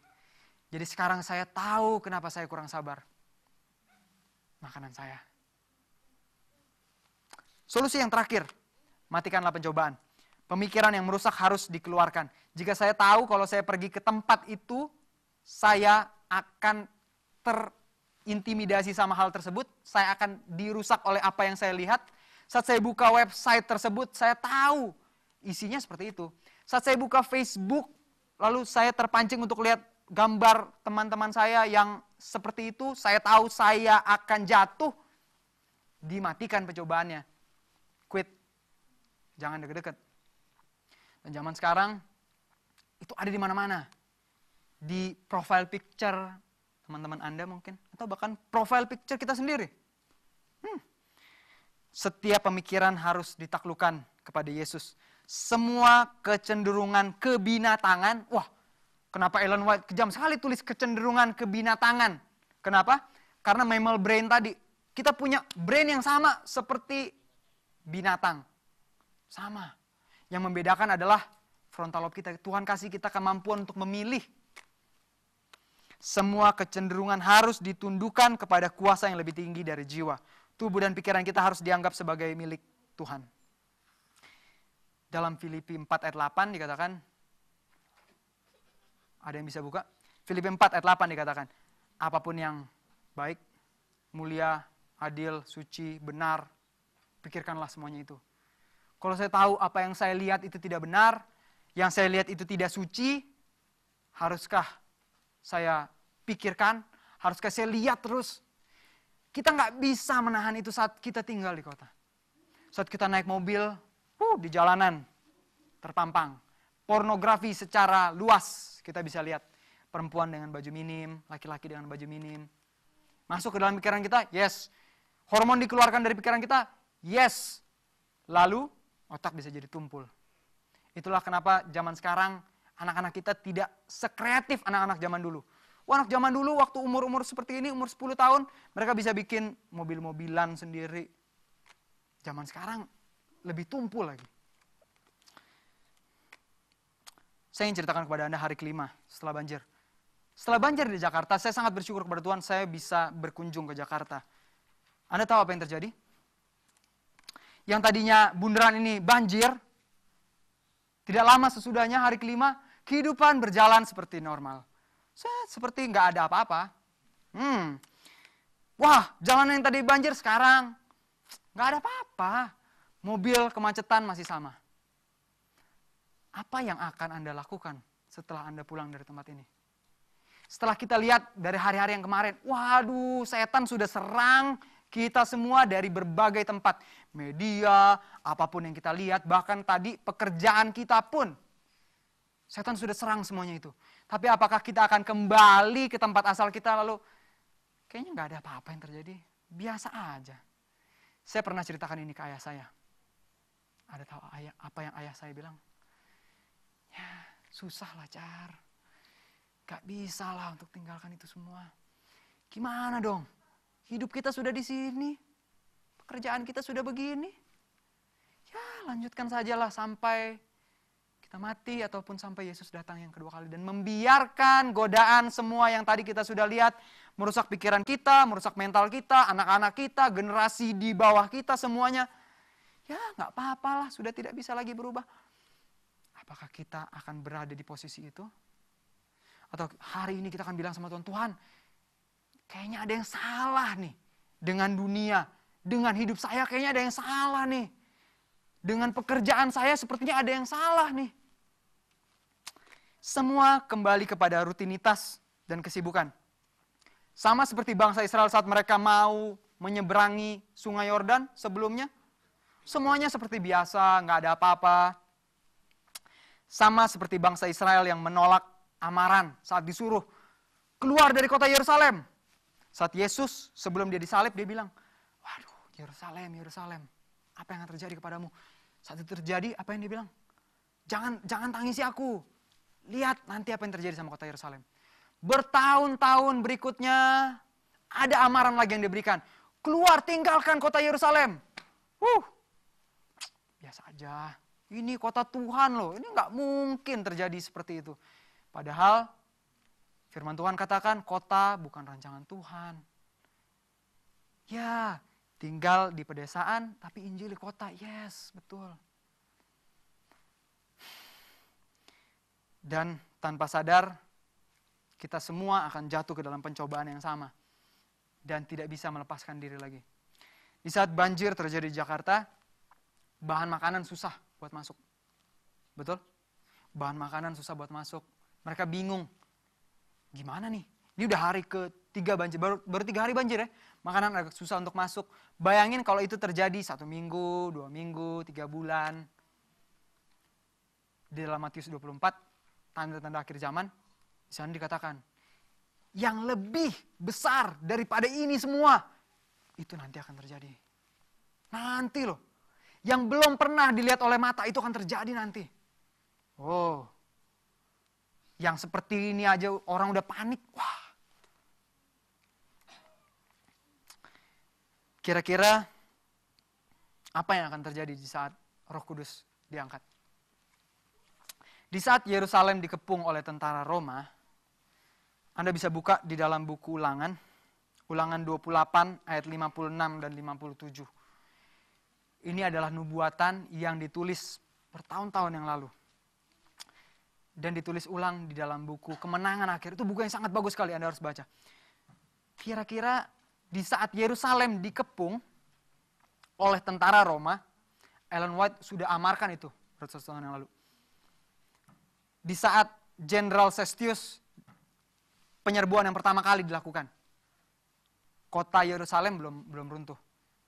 Jadi sekarang saya tahu kenapa saya kurang sabar. Makanan saya. Solusi yang terakhir, matikanlah pencobaan. Pemikiran yang merusak harus dikeluarkan. Jika saya tahu kalau saya pergi ke tempat itu, saya akan terintimidasi sama hal tersebut, saya akan dirusak oleh apa yang saya lihat. Saat saya buka website tersebut, saya tahu isinya seperti itu. Saat saya buka Facebook, lalu saya terpancing untuk lihat gambar teman-teman saya yang seperti itu, saya tahu saya akan jatuh, dimatikan pencobaannya. Quit. Jangan deket-deket. Dan zaman sekarang, itu ada di mana-mana. Di profile picture, teman-teman Anda mungkin, atau bahkan profile picture kita sendiri. Setiap pemikiran harus ditaklukkan kepada Yesus. Semua kecenderungan kebinatangan, wah, kenapa Ellen White kejam sekali tulis kecenderungan kebinatangan? Kenapa? Karena mammal brain tadi, kita punya brain yang sama seperti binatang. Sama. Yang membedakan adalah frontal lobe kita. Tuhan kasih kita kemampuan untuk memilih. Semua kecenderungan harus ditundukkan kepada kuasa yang lebih tinggi dari jiwa. Tubuh dan pikiran kita harus dianggap sebagai milik Tuhan. Dalam Filipi 4 ayat 8 dikatakan, ada yang bisa buka? Filipi 4 ayat 8 dikatakan, apapun yang baik, mulia, adil, suci, benar, pikirkanlah semuanya itu. Kalau saya tahu apa yang saya lihat itu tidak benar, yang saya lihat itu tidak suci, haruskah saya pikirkan? Haruskah saya lihat terus? Kita nggak bisa menahan itu saat kita tinggal di kota. Saat kita naik mobil, di jalanan terpampang. Pornografi secara luas kita bisa lihat. Perempuan dengan baju minim, laki-laki dengan baju minim. Masuk ke dalam pikiran kita, yes. Hormon dikeluarkan dari pikiran kita, yes. Lalu otak bisa jadi tumpul. Itulah kenapa zaman sekarang anak-anak kita tidak sekreatif anak-anak zaman dulu. Anak zaman dulu waktu umur-umur seperti ini, umur 10 tahun, mereka bisa bikin mobil-mobilan sendiri. Zaman sekarang lebih tumpul lagi. Saya ingin ceritakan kepada Anda hari kelima setelah banjir. Setelah banjir di Jakarta, saya sangat bersyukur kepada Tuhan saya bisa berkunjung ke Jakarta. Anda tahu apa yang terjadi? Yang tadinya bundaran ini banjir, tidak lama sesudahnya hari kelima, kehidupan berjalan seperti normal. Seperti nggak ada apa-apa. Wah, jalanan yang tadi banjir sekarang nggak ada apa-apa. Mobil kemacetan masih sama. Apa yang akan Anda lakukan setelah Anda pulang dari tempat ini? Setelah kita lihat dari hari-hari yang kemarin, waduh, setan sudah serang kita semua dari berbagai tempat. Media, apapun yang kita lihat, bahkan tadi pekerjaan kita pun. Setan sudah serang semuanya itu. Tapi apakah kita akan kembali ke tempat asal kita lalu, kayaknya nggak ada apa-apa yang terjadi. Biasa aja. Saya pernah ceritakan ini ke ayah saya. Ada tahu ayah apa yang ayah saya bilang? Ya, susah lah, Car. Gak bisa lah untuk tinggalkan itu semua. Gimana dong? Hidup kita sudah di sini. Pekerjaan kita sudah begini. Ya, lanjutkan sajalah sampai kita mati ataupun sampai Yesus datang yang kedua kali. Dan membiarkan godaan semua yang tadi kita sudah lihat. Merusak pikiran kita, merusak mental kita, anak-anak kita, generasi di bawah kita semuanya. Ya, gak apa-apalah, sudah tidak bisa lagi berubah. Apakah kita akan berada di posisi itu? Atau hari ini kita akan bilang sama Tuhan, Tuhan, kayaknya ada yang salah nih dengan dunia. Dengan hidup saya kayaknya ada yang salah nih. Dengan pekerjaan saya sepertinya ada yang salah nih. Semua kembali kepada rutinitas dan kesibukan. Sama seperti bangsa Israel saat mereka mau menyeberangi sungai Yordan sebelumnya. Semuanya seperti biasa, nggak ada apa-apa. Sama seperti bangsa Israel yang menolak amaran saat disuruh keluar dari kota Yerusalem. Saat Yesus sebelum dia disalib dia bilang, waduh Yerusalem, Yerusalem, apa yang akan terjadi kepadamu? Saat itu terjadi apa yang dia bilang? Jangan tangisi aku. Lihat nanti apa yang terjadi sama kota Yerusalem. Bertahun-tahun berikutnya ada amaran lagi yang diberikan. Keluar, tinggalkan kota Yerusalem. Biasa aja. Ini kota Tuhan loh. Ini nggak mungkin terjadi seperti itu. Padahal firman Tuhan katakan kota bukan rancangan Tuhan. Ya, tinggal di pedesaan tapi Injil di kota. Yes, betul. Dan tanpa sadar kita semua akan jatuh ke dalam pencobaan yang sama. Dan tidak bisa melepaskan diri lagi. Di saat banjir terjadi di Jakarta, bahan makanan susah buat masuk. Betul? Bahan makanan susah buat masuk. Mereka bingung. Gimana nih? Ini udah hari ketiga banjir. Baru 3 hari banjir ya. Makanan agak susah untuk masuk. Bayangin kalau itu terjadi 1 minggu, 2 minggu, 3 bulan. Di dalam Matius 24, tanda-tanda akhir zaman, di sana dikatakan, yang lebih besar daripada ini semua, itu nanti akan terjadi. Nanti loh. Yang belum pernah dilihat oleh mata itu akan terjadi nanti. Oh. Yang seperti ini aja orang udah panik. Wah. Kira-kira apa yang akan terjadi di saat Roh Kudus diangkat? Di saat Yerusalem dikepung oleh tentara Roma, Anda bisa buka di dalam buku Ulangan, Ulangan 28 ayat 56 dan 57. Ini adalah nubuatan yang ditulis bertahun-tahun yang lalu. Dan ditulis ulang di dalam buku Kemenangan Akhir. Itu buku yang sangat bagus sekali, Anda harus baca. Kira-kira di saat Yerusalem dikepung oleh tentara Roma, Ellen White sudah amarkan itu ratus tahun yang lalu. Di saat Jenderal Sestius penyerbuan yang pertama kali dilakukan, kota Yerusalem belum runtuh.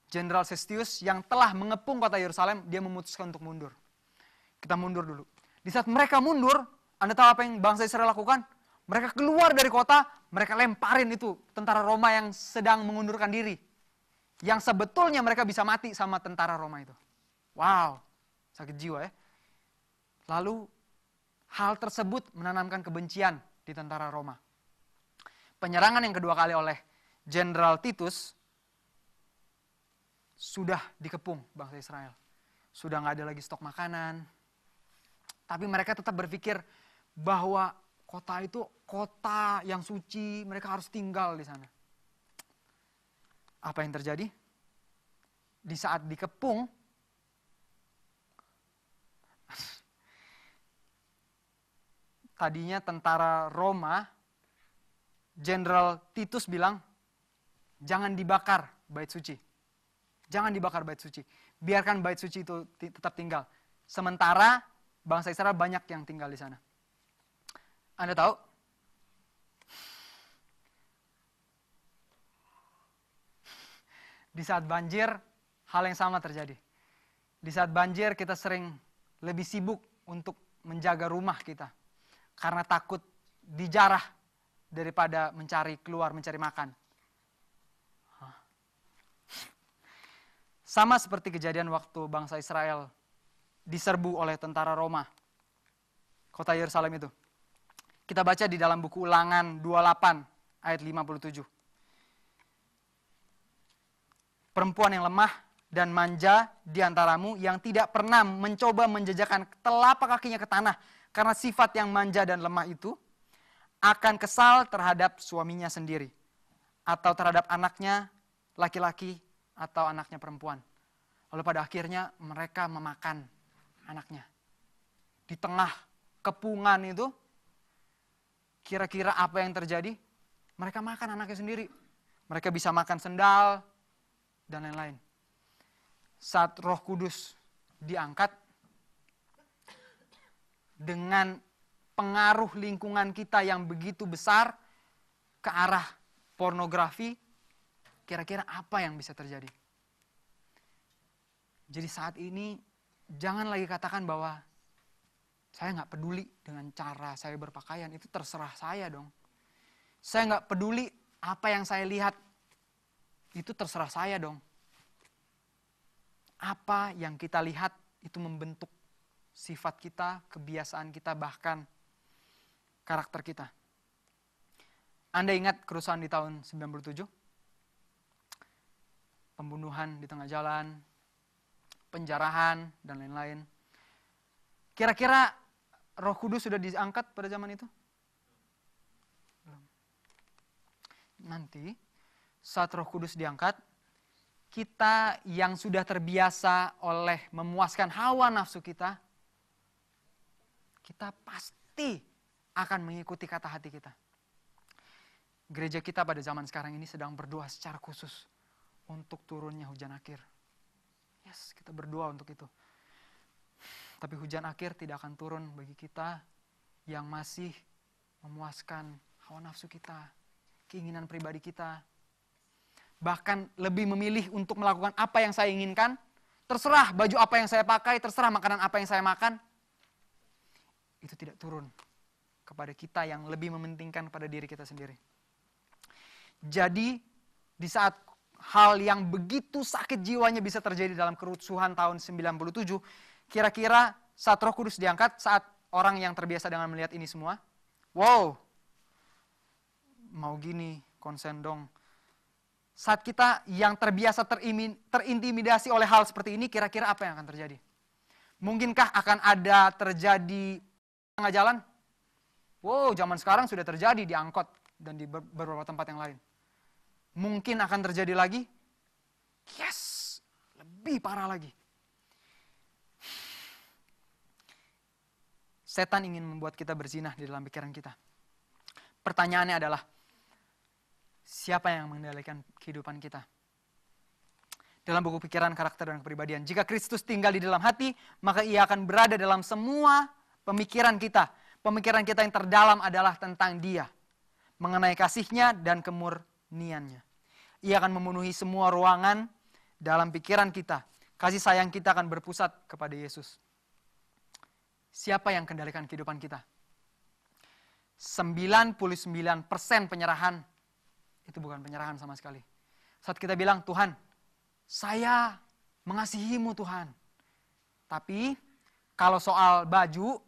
Jenderal Sestius yang telah mengepung kota Yerusalem, dia memutuskan untuk mundur. Kita mundur dulu. Di saat mereka mundur, Anda tahu apa yang bangsa Israel lakukan? Mereka keluar dari kota, mereka lemparin itu tentara Roma yang sedang mengundurkan diri. Yang sebetulnya mereka bisa mati sama tentara Roma itu. Wow, sakit jiwa ya. Lalu hal tersebut menanamkan kebencian di tentara Roma. Penyerangan yang kedua kali oleh Jenderal Titus sudah dikepung bangsa Israel. Sudah nggak ada lagi stok makanan. Tapi mereka tetap berpikir bahwa kota itu kota yang suci, mereka harus tinggal di sana. Apa yang terjadi? Di saat dikepung, tadinya tentara Roma, Jenderal Titus bilang, jangan dibakar bait suci. Jangan dibakar bait suci. Biarkan bait suci itu tetap tinggal. Sementara bangsa Israel banyak yang tinggal di sana. Anda tahu? Di saat banjir, hal yang sama terjadi. Di saat banjir, kita sering lebih sibuk untuk menjaga rumah kita. Karena takut dijarah daripada mencari makan. Sama seperti kejadian waktu bangsa Israel diserbu oleh tentara Roma. Kota Yerusalem itu. Kita baca di dalam buku Ulangan 28 ayat 57. Perempuan yang lemah dan manja di antaramu yang tidak pernah mencoba menjejakkan telapak kakinya ke tanah karena sifat yang manja dan lemah itu akan kesal terhadap suaminya sendiri atau terhadap anaknya laki-laki atau anaknya perempuan. Lalu pada akhirnya mereka memakan anaknya. Di tengah kepungan itu, kira-kira apa yang terjadi? Mereka makan anaknya sendiri. Mereka bisa makan sendal, dan lain-lain. Saat Roh Kudus diangkat, dengan pengaruh lingkungan kita yang begitu besar ke arah pornografi, kira-kira apa yang bisa terjadi? Jadi saat ini jangan lagi katakan bahwa saya nggak peduli dengan cara saya berpakaian, itu terserah saya dong. Saya nggak peduli apa yang saya lihat, itu terserah saya dong. Apa yang kita lihat itu membentuk sifat kita, kebiasaan kita, bahkan karakter kita. Anda ingat kerusuhan di tahun 97? Pembunuhan di tengah jalan, penjarahan, dan lain-lain. Kira-kira Roh Kudus sudah diangkat pada zaman itu? Belum. Nanti saat Roh Kudus diangkat, kita yang sudah terbiasa oleh memuaskan hawa nafsu kita pasti akan mengikuti kata hati kita. Gereja kita pada zaman sekarang ini sedang berdoa secara khusus untuk turunnya hujan akhir. Yes, kita berdoa untuk itu. Tapi hujan akhir tidak akan turun bagi kita yang masih memuaskan hawa nafsu kita, keinginan pribadi kita. Bahkan lebih memilih untuk melakukan apa yang saya inginkan. Terserah baju apa yang saya pakai, terserah makanan apa yang saya makan. Itu tidak turun kepada kita yang lebih mementingkan pada diri kita sendiri. Jadi di saat hal yang begitu sakit jiwanya bisa terjadi dalam kerusuhan tahun 97, kira-kira saat Roh Kudus diangkat, saat orang yang terbiasa dengan melihat ini semua, wow, mau gini, konsen dong. Saat kita yang terbiasa terintimidasi oleh hal seperti ini, kira-kira apa yang akan terjadi? Mungkinkah akan ada terjadi tengah jalan? Wow, zaman sekarang sudah terjadi di angkot dan di beberapa tempat yang lain. Mungkin akan terjadi lagi? Yes, lebih parah lagi. Setan ingin membuat kita berzinah di dalam pikiran kita. Pertanyaannya adalah, siapa yang mengendalikan kehidupan kita? Dalam buku pikiran, karakter, dan kepribadian. Jika Kristus tinggal di dalam hati, maka ia akan berada dalam semua pemikiran kita. Pemikiran kita yang terdalam adalah tentang Dia. Mengenai kasih-Nya dan kemurniannya. Ia akan memenuhi semua ruangan dalam pikiran kita. Kasih sayang kita akan berpusat kepada Yesus. Siapa yang kendalikan kehidupan kita? 99% penyerahan itu bukan penyerahan sama sekali. Saat kita bilang, Tuhan, saya mengasihimu Tuhan. Tapi kalau soal baju,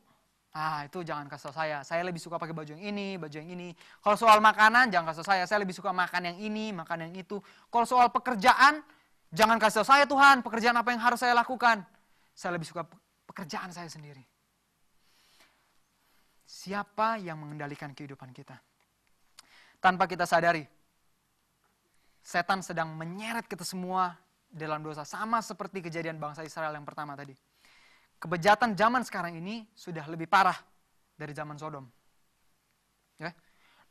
itu jangan kasih saya. Saya lebih suka pakai baju yang ini, baju yang ini. Kalau soal makanan, jangan kasih saya. Saya lebih suka makan yang ini, makan yang itu. Kalau soal pekerjaan, jangan kasih saya Tuhan, pekerjaan apa yang harus saya lakukan. Saya lebih suka pekerjaan saya sendiri. Siapa yang mengendalikan kehidupan kita? Tanpa kita sadari, setan sedang menyeret kita semua dalam dosa. Sama seperti kejadian bangsa Israel yang pertama tadi. Kebejatan zaman sekarang ini sudah lebih parah dari zaman Sodom. Ya.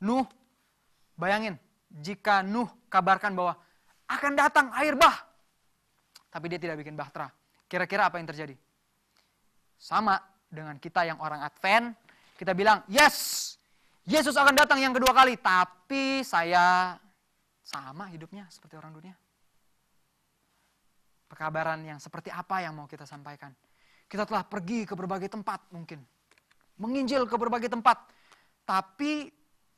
Nuh, bayangin, jika Nuh kabarkan bahwa akan datang air bah, tapi dia tidak bikin bahtera. Kira-kira apa yang terjadi? Sama dengan kita yang orang Advent, kita bilang, yes, Yesus akan datang yang kedua kali, tapi saya sama hidupnya seperti orang dunia. Pekabaran yang seperti apa yang mau kita sampaikan? Kita telah pergi ke berbagai tempat mungkin. Menginjil ke berbagai tempat. Tapi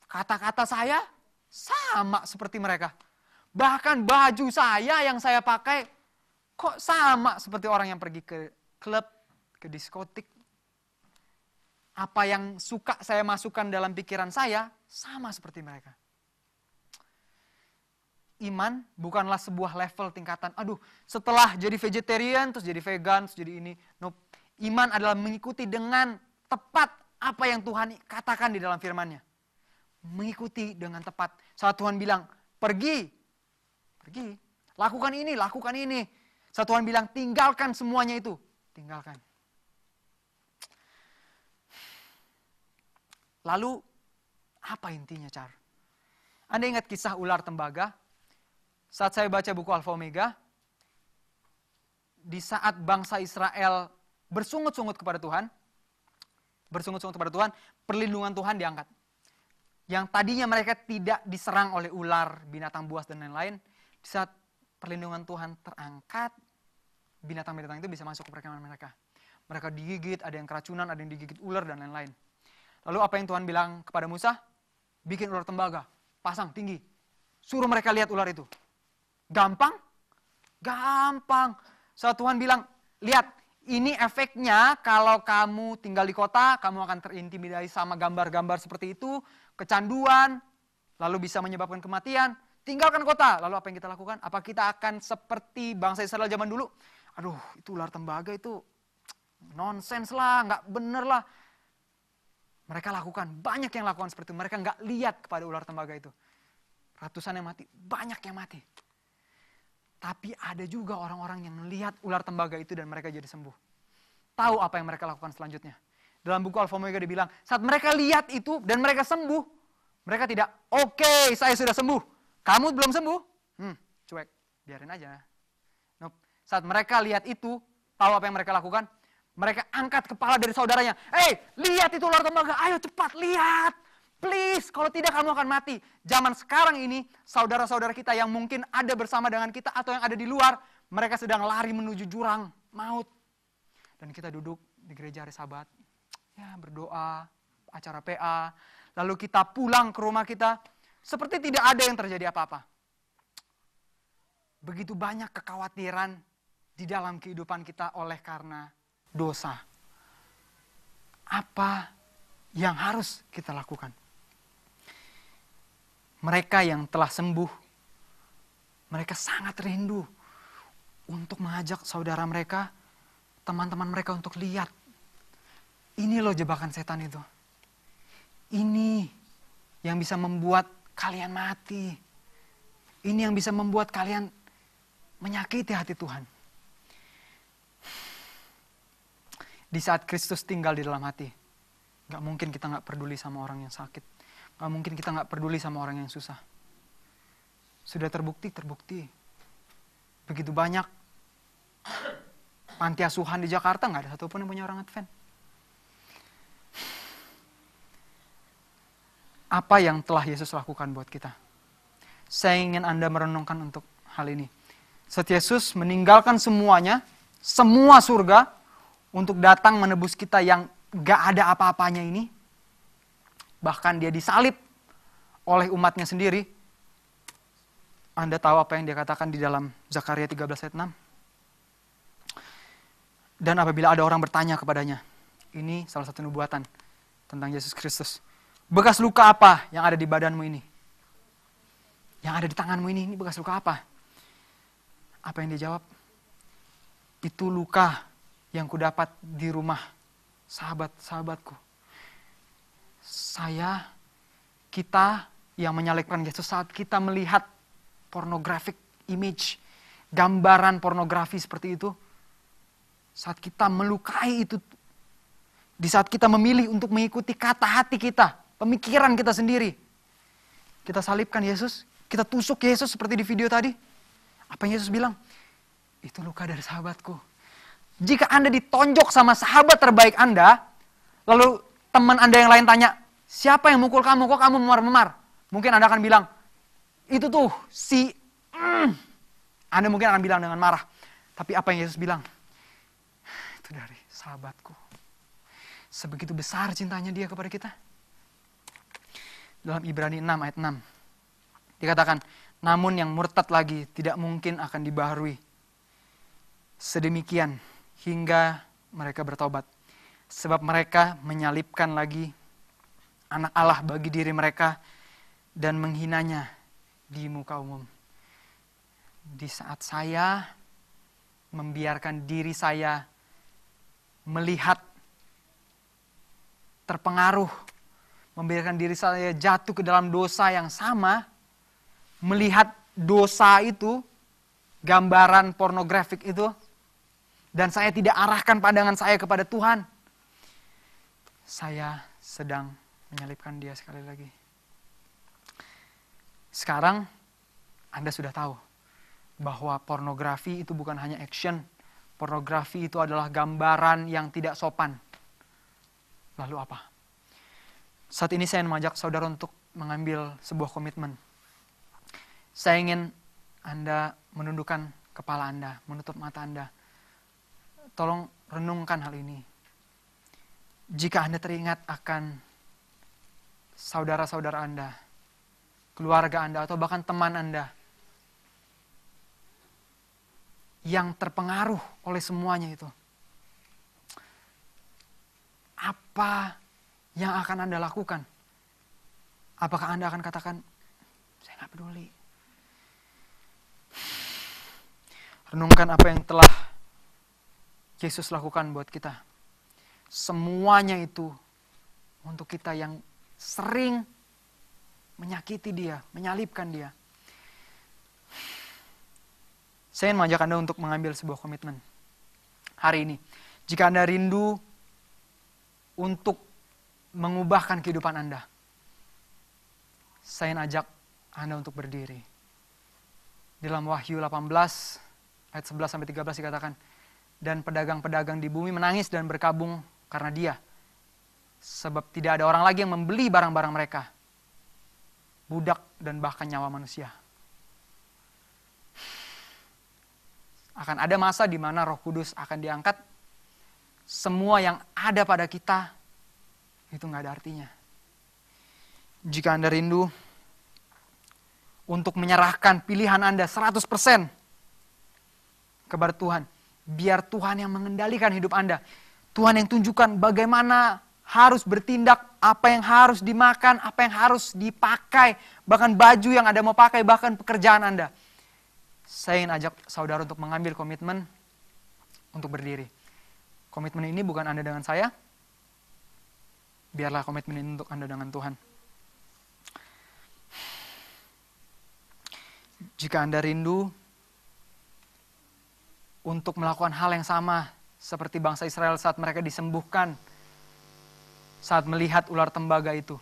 kata-kata saya sama seperti mereka. Bahkan baju saya yang saya pakai kok sama seperti orang yang pergi ke klub, ke diskotik. Apa yang suka saya masukkan dalam pikiran saya sama seperti mereka. Iman bukanlah sebuah level tingkatan. Aduh, setelah jadi vegetarian, terus jadi vegan, terus jadi ini. Nope. Iman adalah mengikuti dengan tepat apa yang Tuhan katakan di dalam firman-Nya. Mengikuti dengan tepat. Saat Tuhan bilang, pergi. Lakukan ini. Saat Tuhan bilang, tinggalkan semuanya itu. Tinggalkan. Lalu, apa intinya, Char? Anda ingat kisah ular tembaga? Saat saya baca buku Alfa Omega, di saat bangsa Israel bersungut-sungut kepada Tuhan, perlindungan Tuhan diangkat. Yang tadinya mereka tidak diserang oleh ular, binatang buas, dan lain-lain, di saat perlindungan Tuhan terangkat, binatang-binatang itu bisa masuk ke perkemahan mereka. Mereka digigit, ada yang keracunan, ada yang digigit ular, dan lain-lain. Lalu apa yang Tuhan bilang kepada Musa? Bikin ular tembaga, pasang tinggi, suruh mereka lihat ular itu. Gampang? Gampang. Saat Tuhan bilang, lihat, ini efeknya kalau kamu tinggal di kota, kamu akan terintimidasi sama gambar-gambar seperti itu, kecanduan, lalu bisa menyebabkan kematian. Tinggalkan kota. Lalu apa yang kita lakukan? Apa kita akan seperti bangsa Israel zaman dulu? Aduh, itu ular tembaga itu nonsens lah, nggak bener lah. Mereka lakukan, banyak yang lakukan seperti itu. Mereka nggak lihat kepada ular tembaga itu. Ratusan yang mati, banyak yang mati. Tapi ada juga orang-orang yang melihat ular tembaga itu dan mereka jadi sembuh. Tahu apa yang mereka lakukan selanjutnya. Dalam buku Alfa Omega dibilang, saat mereka lihat itu dan mereka sembuh, mereka tidak, oke, saya sudah sembuh. Kamu belum sembuh? Cuek, biarin aja. Nope. Saat mereka lihat itu, tahu apa yang mereka lakukan? Mereka angkat kepala dari saudaranya. Lihat itu ular tembaga, ayo cepat, lihat. Please, kalau tidak kamu akan mati. Zaman sekarang ini, saudara-saudara kita yang mungkin ada bersama dengan kita atau yang ada di luar, mereka sedang lari menuju jurang maut. Dan kita duduk di gereja hari Sabat, ya berdoa, acara PA, lalu kita pulang ke rumah kita, seperti tidak ada yang terjadi apa-apa. Begitu banyak kekhawatiran di dalam kehidupan kita oleh karena dosa. Apa yang harus kita lakukan? Mereka yang telah sembuh, mereka sangat rindu untuk mengajak saudara mereka, teman-teman mereka untuk lihat. Ini loh jebakan setan itu. Ini yang bisa membuat kalian mati. Ini yang bisa membuat kalian menyakiti hati Tuhan. Di saat Kristus tinggal di dalam hati, gak mungkin kita gak peduli sama orang yang sakit. Gak mungkin kita gak peduli sama orang yang susah. Sudah terbukti. Begitu banyak panti asuhan di Jakarta, gak ada satupun yang punya orang Advent. Apa yang telah Yesus lakukan buat kita? Saya ingin Anda merenungkan untuk hal ini. Saat Yesus meninggalkan semuanya, semua surga, untuk datang menebus kita yang gak ada apa-apanya ini. Bahkan dia disalib oleh umatnya sendiri. Anda tahu apa yang dia katakan di dalam Zakaria 13 ayat 6? Dan apabila ada orang bertanya kepadanya, ini salah satu nubuatan tentang Yesus Kristus. Bekas luka apa yang ada di badanmu ini? Yang ada di tanganmu ini bekas luka apa? Apa yang dia jawab? Itu luka yang kudapat di rumah sahabat-sahabatku. Kita yang menyalibkan Yesus saat kita melihat pornographic image, gambaran pornografi seperti itu, saat kita melukai itu, di saat kita memilih untuk mengikuti kata hati kita, pemikiran kita sendiri, kita salibkan Yesus, kita tusuk Yesus seperti di video tadi. Apa yang Yesus bilang? Itu luka dari sahabatku. Jika Anda ditonjok sama sahabat terbaik Anda, lalu teman Anda yang lain tanya, siapa yang mukul kamu? Kok kamu memar-memar? Mungkin Anda akan bilang, itu tuh si... Anda mungkin akan bilang dengan marah. Tapi apa yang Yesus bilang? Itu dari sahabatku. Sebegitu besar cintanya dia kepada kita. Dalam Ibrani 6 ayat 6. Dikatakan, namun yang murtad lagi tidak mungkin akan dibaharui. Sedemikian hingga mereka bertobat. Sebab mereka menyalibkan lagi anak Allah bagi diri mereka dan menghinanya di muka umum. Di saat saya membiarkan diri saya melihat terpengaruh, membiarkan diri saya jatuh ke dalam dosa yang sama, melihat dosa itu, gambaran pornografik itu, dan saya tidak arahkan pandangan saya kepada Tuhan, saya sedang menyalibkan dia sekali lagi. Sekarang Anda sudah tahu bahwa pornografi itu bukan hanya action. Pornografi itu adalah gambaran yang tidak sopan. Lalu apa? Saat ini saya mengajak saudara untuk mengambil sebuah komitmen. Saya ingin Anda menundukkan kepala Anda, menutup mata Anda. Tolong renungkan hal ini. Jika Anda teringat akan saudara-saudara Anda, keluarga Anda, atau bahkan teman Anda yang terpengaruh oleh semuanya itu, apa yang akan Anda lakukan? Apakah Anda akan katakan, saya nggak peduli? Renungkan apa yang telah Yesus lakukan buat kita. Semuanya itu untuk kita yang sering menyakiti dia, menyalibkan dia. Saya ingin mengajak Anda untuk mengambil sebuah komitmen hari ini. Jika Anda rindu untuk mengubahkan kehidupan Anda, saya ingin ajak Anda untuk berdiri. Dalam Wahyu 18 ayat 11-13 dikatakan, dan pedagang-pedagang di bumi menangis dan berkabung karena dia, sebab tidak ada orang lagi yang membeli barang-barang mereka, budak dan bahkan nyawa manusia. Akan ada masa di mana Roh Kudus akan diangkat, semua yang ada pada kita itu nggak ada artinya. Jika Anda rindu untuk menyerahkan pilihan Anda 100% kepada Tuhan. Biar Tuhan yang mengendalikan hidup Anda. Tuhan yang tunjukkan bagaimana harus bertindak, apa yang harus dimakan, apa yang harus dipakai, bahkan baju yang Anda mau pakai, bahkan pekerjaan Anda. Saya ingin ajak saudara untuk mengambil komitmen untuk berdiri. Komitmen ini bukan Anda dengan saya, biarlah komitmen ini untuk Anda dengan Tuhan. Jika Anda rindu untuk melakukan hal yang sama seperti bangsa Israel saat mereka disembuhkan, saat melihat ular tembaga itu.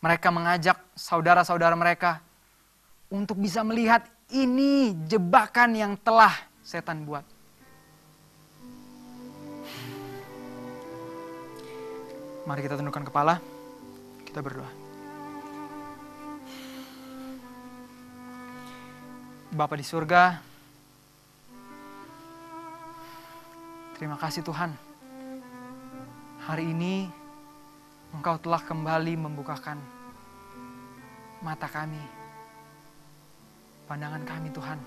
Mereka mengajak saudara-saudara mereka untuk bisa melihat ini jebakan yang telah setan buat. Mari kita tundukkan kepala, kita berdoa. Bapa di surga, terima kasih Tuhan. Hari ini Engkau telah kembali membukakan mata kami, pandangan kami Tuhan.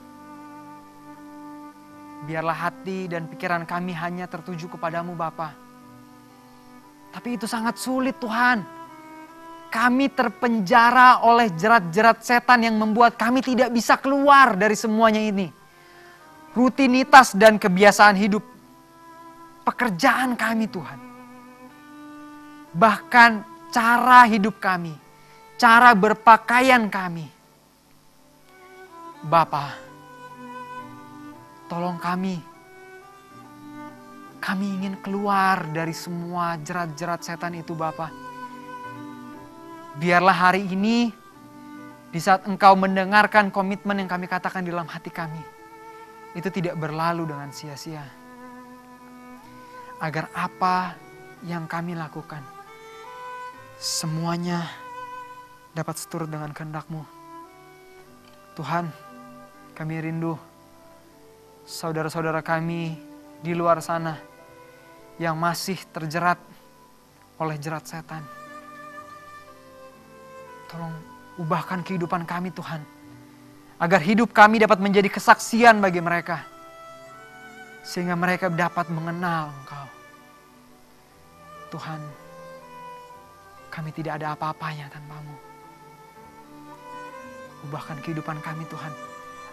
Biarlah hati dan pikiran kami hanya tertuju kepadamu Bapa. Tapi itu sangat sulit Tuhan. Kami terpenjara oleh jerat-jerat setan yang membuat kami tidak bisa keluar dari semuanya ini. Rutinitas dan kebiasaan hidup. Pekerjaan kami Tuhan. Bahkan cara hidup kami. Cara berpakaian kami. Bapa, tolong kami. Kami ingin keluar dari semua jerat-jerat setan itu Bapa. Biarlah hari ini, di saat Engkau mendengarkan komitmen yang kami katakan di dalam hati kami, itu tidak berlalu dengan sia-sia. Agar apa yang kami lakukan, semuanya dapat seturut dengan kehendak-Mu. Tuhan, kami rindu saudara-saudara kami di luar sana yang masih terjerat oleh jerat setan. Tolong ubahkan kehidupan kami Tuhan. Agar hidup kami dapat menjadi kesaksian bagi mereka. Sehingga mereka dapat mengenal Engkau. Tuhan, kami tidak ada apa-apanya tanpa-Mu. Ubahkan kehidupan kami Tuhan.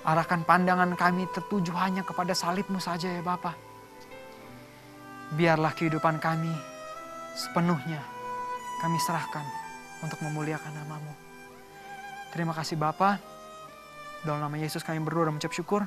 Arahkan pandangan kami tertuju hanya kepada salib-Mu saja ya Bapa. Biarlah kehidupan kami sepenuhnya kami serahkan untuk memuliakan nama-Mu. Terima kasih Bapa. Dalam nama Yesus kami berdoa dan mengucap syukur.